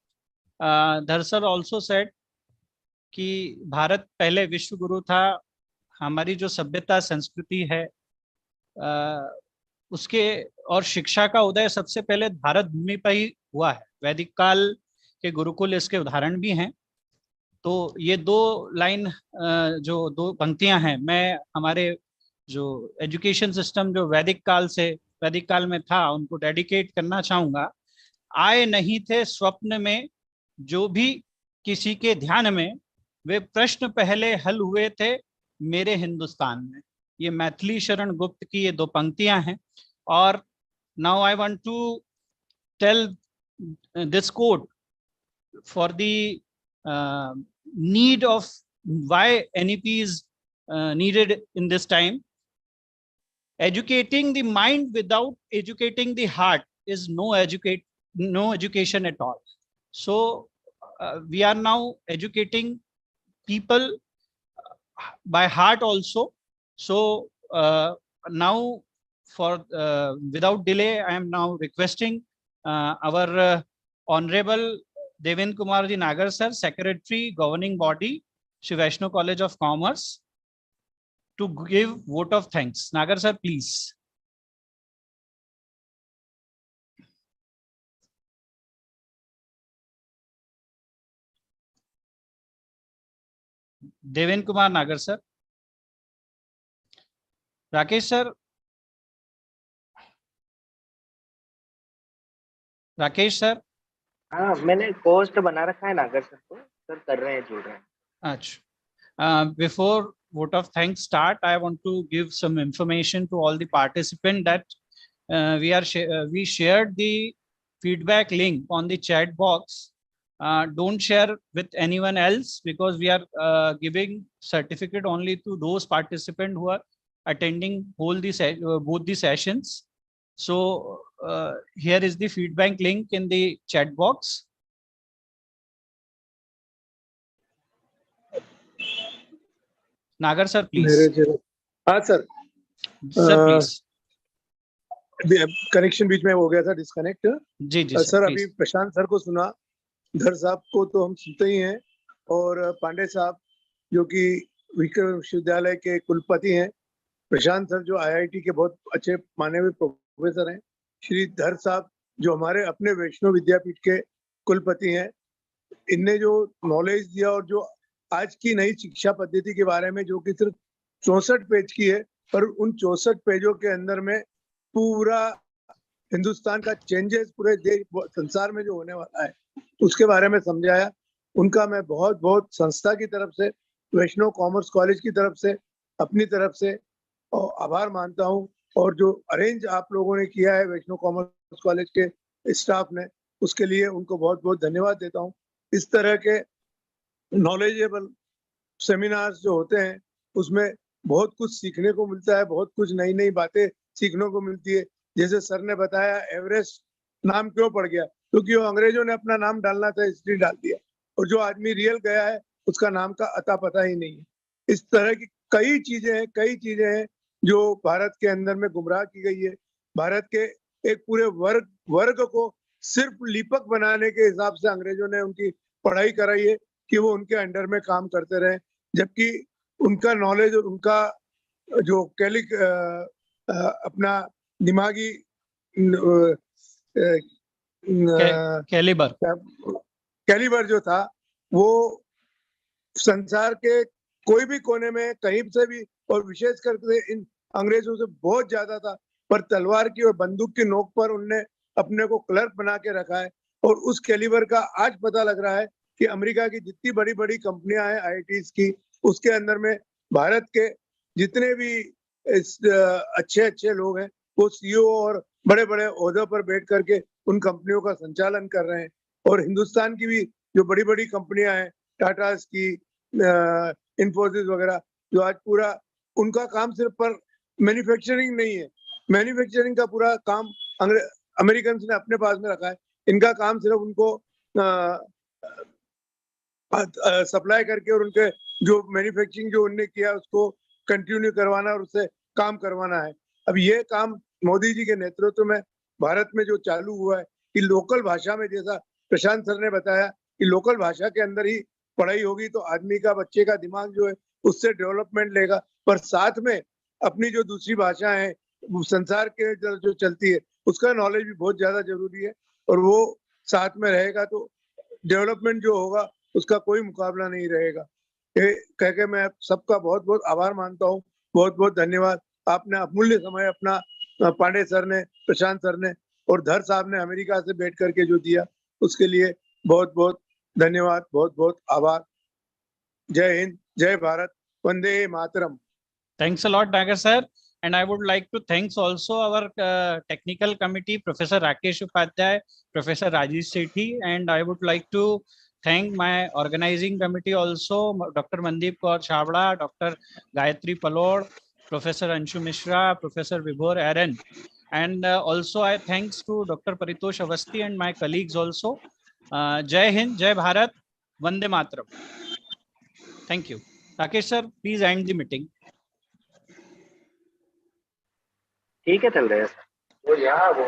Dhar sir also said कि भारत पहले विश्व गुरु था, हमारी जो सभ्यता संस्कृति है उसके और शिक्षा का उदय सबसे पहले भारत भूमि पर ही हुआ है। वैदिक काल के गुरुकुल इसके उदाहरण भी हैं। तो ये दो लाइन जो दो पंक्तियां हैं, मैं हमारे जो एजुकेशन सिस्टम जो वैदिक काल में था उनको डेडिकेट करना चाहूंगा। आए नहीं थे स्वप्न में जो भी किसी के ध्यान में, वे प्रश्न पहले हल हुए थे मेरे हिंदुस्तान में। ये मैथिली शरण गुप्त की ये दो पंक्तियां हैं। और now I want to tell this quote for the need of why NEP is needed in this time. Educating the mind without educating the heart is no education at all. So we are now educating people by heart also. So now for without delay, I am now requesting our Honorable Devendra Kumar Ji Nagar sir, Secretary, Governing Body, Shri Vaishnav College of Commerce, to give vote of thanks. Nagar sir, please. Devendra Kumar Nagar sir. Rakesh sir. Rakesh sir. हाँ, मैंने post बना रखा है नागर sir को, sir कर रहे हैं, जुड़ रहे हैं। अच्छा, before vote of thanks start, I want to give some information to all the participants that we shared the feedback link on the chat box. Don't share with anyone else because we are giving certificate only to those participants who are attending both the sessions. So here is the feedback link in the chat box. नागर sir please. हाँ sir. Sir please. Connection बीच में हो गया था, disconnect. जी जी sir अभी प्रशांत sir को सुना, धर साहब को तो हम सुनते ही हैं, और पांडे साहब जो कि विश्वविद्यालय के कुलपति हैं, प्रशांत सर जो IIT के बहुत अच्छे माने हुए प्रोफेसर हैं, श्री धर साहब जो हमारे अपने वैष्णव विद्यापीठ के कुलपति हैं, इनने जो नॉलेज दिया और जो आज की नई शिक्षा पद्धति के बारे में जो कि सिर्फ 64 पेज की है, पर उन 64 पेजों के अंदर में पूरा हिंदुस्तान का चेंजेस पूरे देश संसार में जो होने वाला है उसके बारे में समझाया। उनका मैं बहुत बहुत संस्था की तरफ से, वैष्णव कॉमर्स कॉलेज की तरफ से, अपनी तरफ से आभार मानता हूं। और जो अरेंज आप लोगों ने किया है वैष्णव कॉमर्स कॉलेज के स्टाफ ने, उसके लिए उनको बहुत बहुत धन्यवाद देता हूं। इस तरह के नॉलेजेबल सेमिनार्स जो होते हैं उसमें बहुत कुछ सीखने को मिलता है, बहुत कुछ नई नई बातें सीखने को मिलती है। जैसे सर ने बताया एवरेस्ट नाम क्यों पड़ गया, क्योंकि वो अंग्रेजों ने अपना नाम डालना था इसलिए डाल दिया, और जो आदमी रियल गया है उसका नाम का अता पता ही नहीं है। इस तरह की कई चीजें हैं जो भारत के अंदर में गुमराह की गई है। भारत के एक पूरे वर्ग को सिर्फ लिपक बनाने के हिसाब से अंग्रेजों ने उनकी पढ़ाई कराई है कि वो उनके अंडर में काम करते रहे, जबकि उनका नॉलेज और उनका जो अपना दिमागी कैलिबर कैलिबर जो था वो संसार के कोई भी कोने में कहीं से भी, और विशेष करके इन अंग्रेजों से बहुत ज्यादा था, पर तलवार की और बंदूक की नोक पर उनने अपने को क्लर्क बना के रखा है। और उस कैलिबर का आज पता लग रहा है कि अमेरिका की जितनी बड़ी बड़ी कंपनियां हैं आईआईटीज की, उसके अंदर में भारत के जितने भी अच्छे अच्छे लोग हैं वो सीईओ और बड़े बड़े ओहदों पर बैठ करके उन कंपनियों का संचालन कर रहे हैं। और हिंदुस्तान की भी जो बड़ी बड़ी कंपनियां हैं, टाटा की, इन्फोसिस वगैरह, जो आज पूरा उनका काम सिर्फ पर मैन्युफैक्चरिंग नहीं है, मैन्युफैक्चरिंग का पूरा काम अमेरिकन ने अपने पास में रखा है। इनका काम सिर्फ उनको सप्लाई करके और उनके जो मैन्युफैक्चरिंग जो उनने किया उसको कंटिन्यू करवाना और उससे काम करवाना है। अब ये काम मोदी जी के नेतृत्व में भारत में जो चालू हुआ है कि लोकल भाषा में, जैसा प्रशांत सर ने बताया कि लोकल भाषा के अंदर ही पढ़ाई होगी तो आदमी का, बच्चे का दिमाग जो है उससे डेवलपमेंट लेगा, पर साथ में अपनी जो दूसरी भाषा है संसार के जो चलती है उसका नॉलेज भी बहुत ज्यादा जरूरी है। और वो साथ में रहेगा तो डेवलपमेंट जो होगा उसका कोई मुकाबला नहीं रहेगा। ये कह के मैं सबका बहुत बहुत आभार मानता हूँ। बहुत बहुत धन्यवाद। आपने अमूल्य समय अपना पांडे सर ने, प्रशांत सर ने और धर साहब ने अमेरिका से बैठ करके जो दिया उसके लिए बहुत बहुत धन्यवाद, बहुत बहुत आभार। जय हिंद, जय Bharat, Vande Mataram. Thanks a lot, Nagar sir. And I would like to thanks also our technical committee, Professor Rakesh Upadhyay, Professor Rajesh Sethi, and I would like to thank my organizing committee also, Dr. Mandeep Kaur Chavda, Dr. Gayatri Palod, Professor Anshu Mishra, Professor Vibhor Aaron, and also I thanks to Dr. Paritosh Avasti and my colleagues also. Jai Hind, Jai Bharat, Vande Mataram. Thank you. Rakesh sir, please end the meeting. ठीक है, चल रहे हैं वो यहाँ वो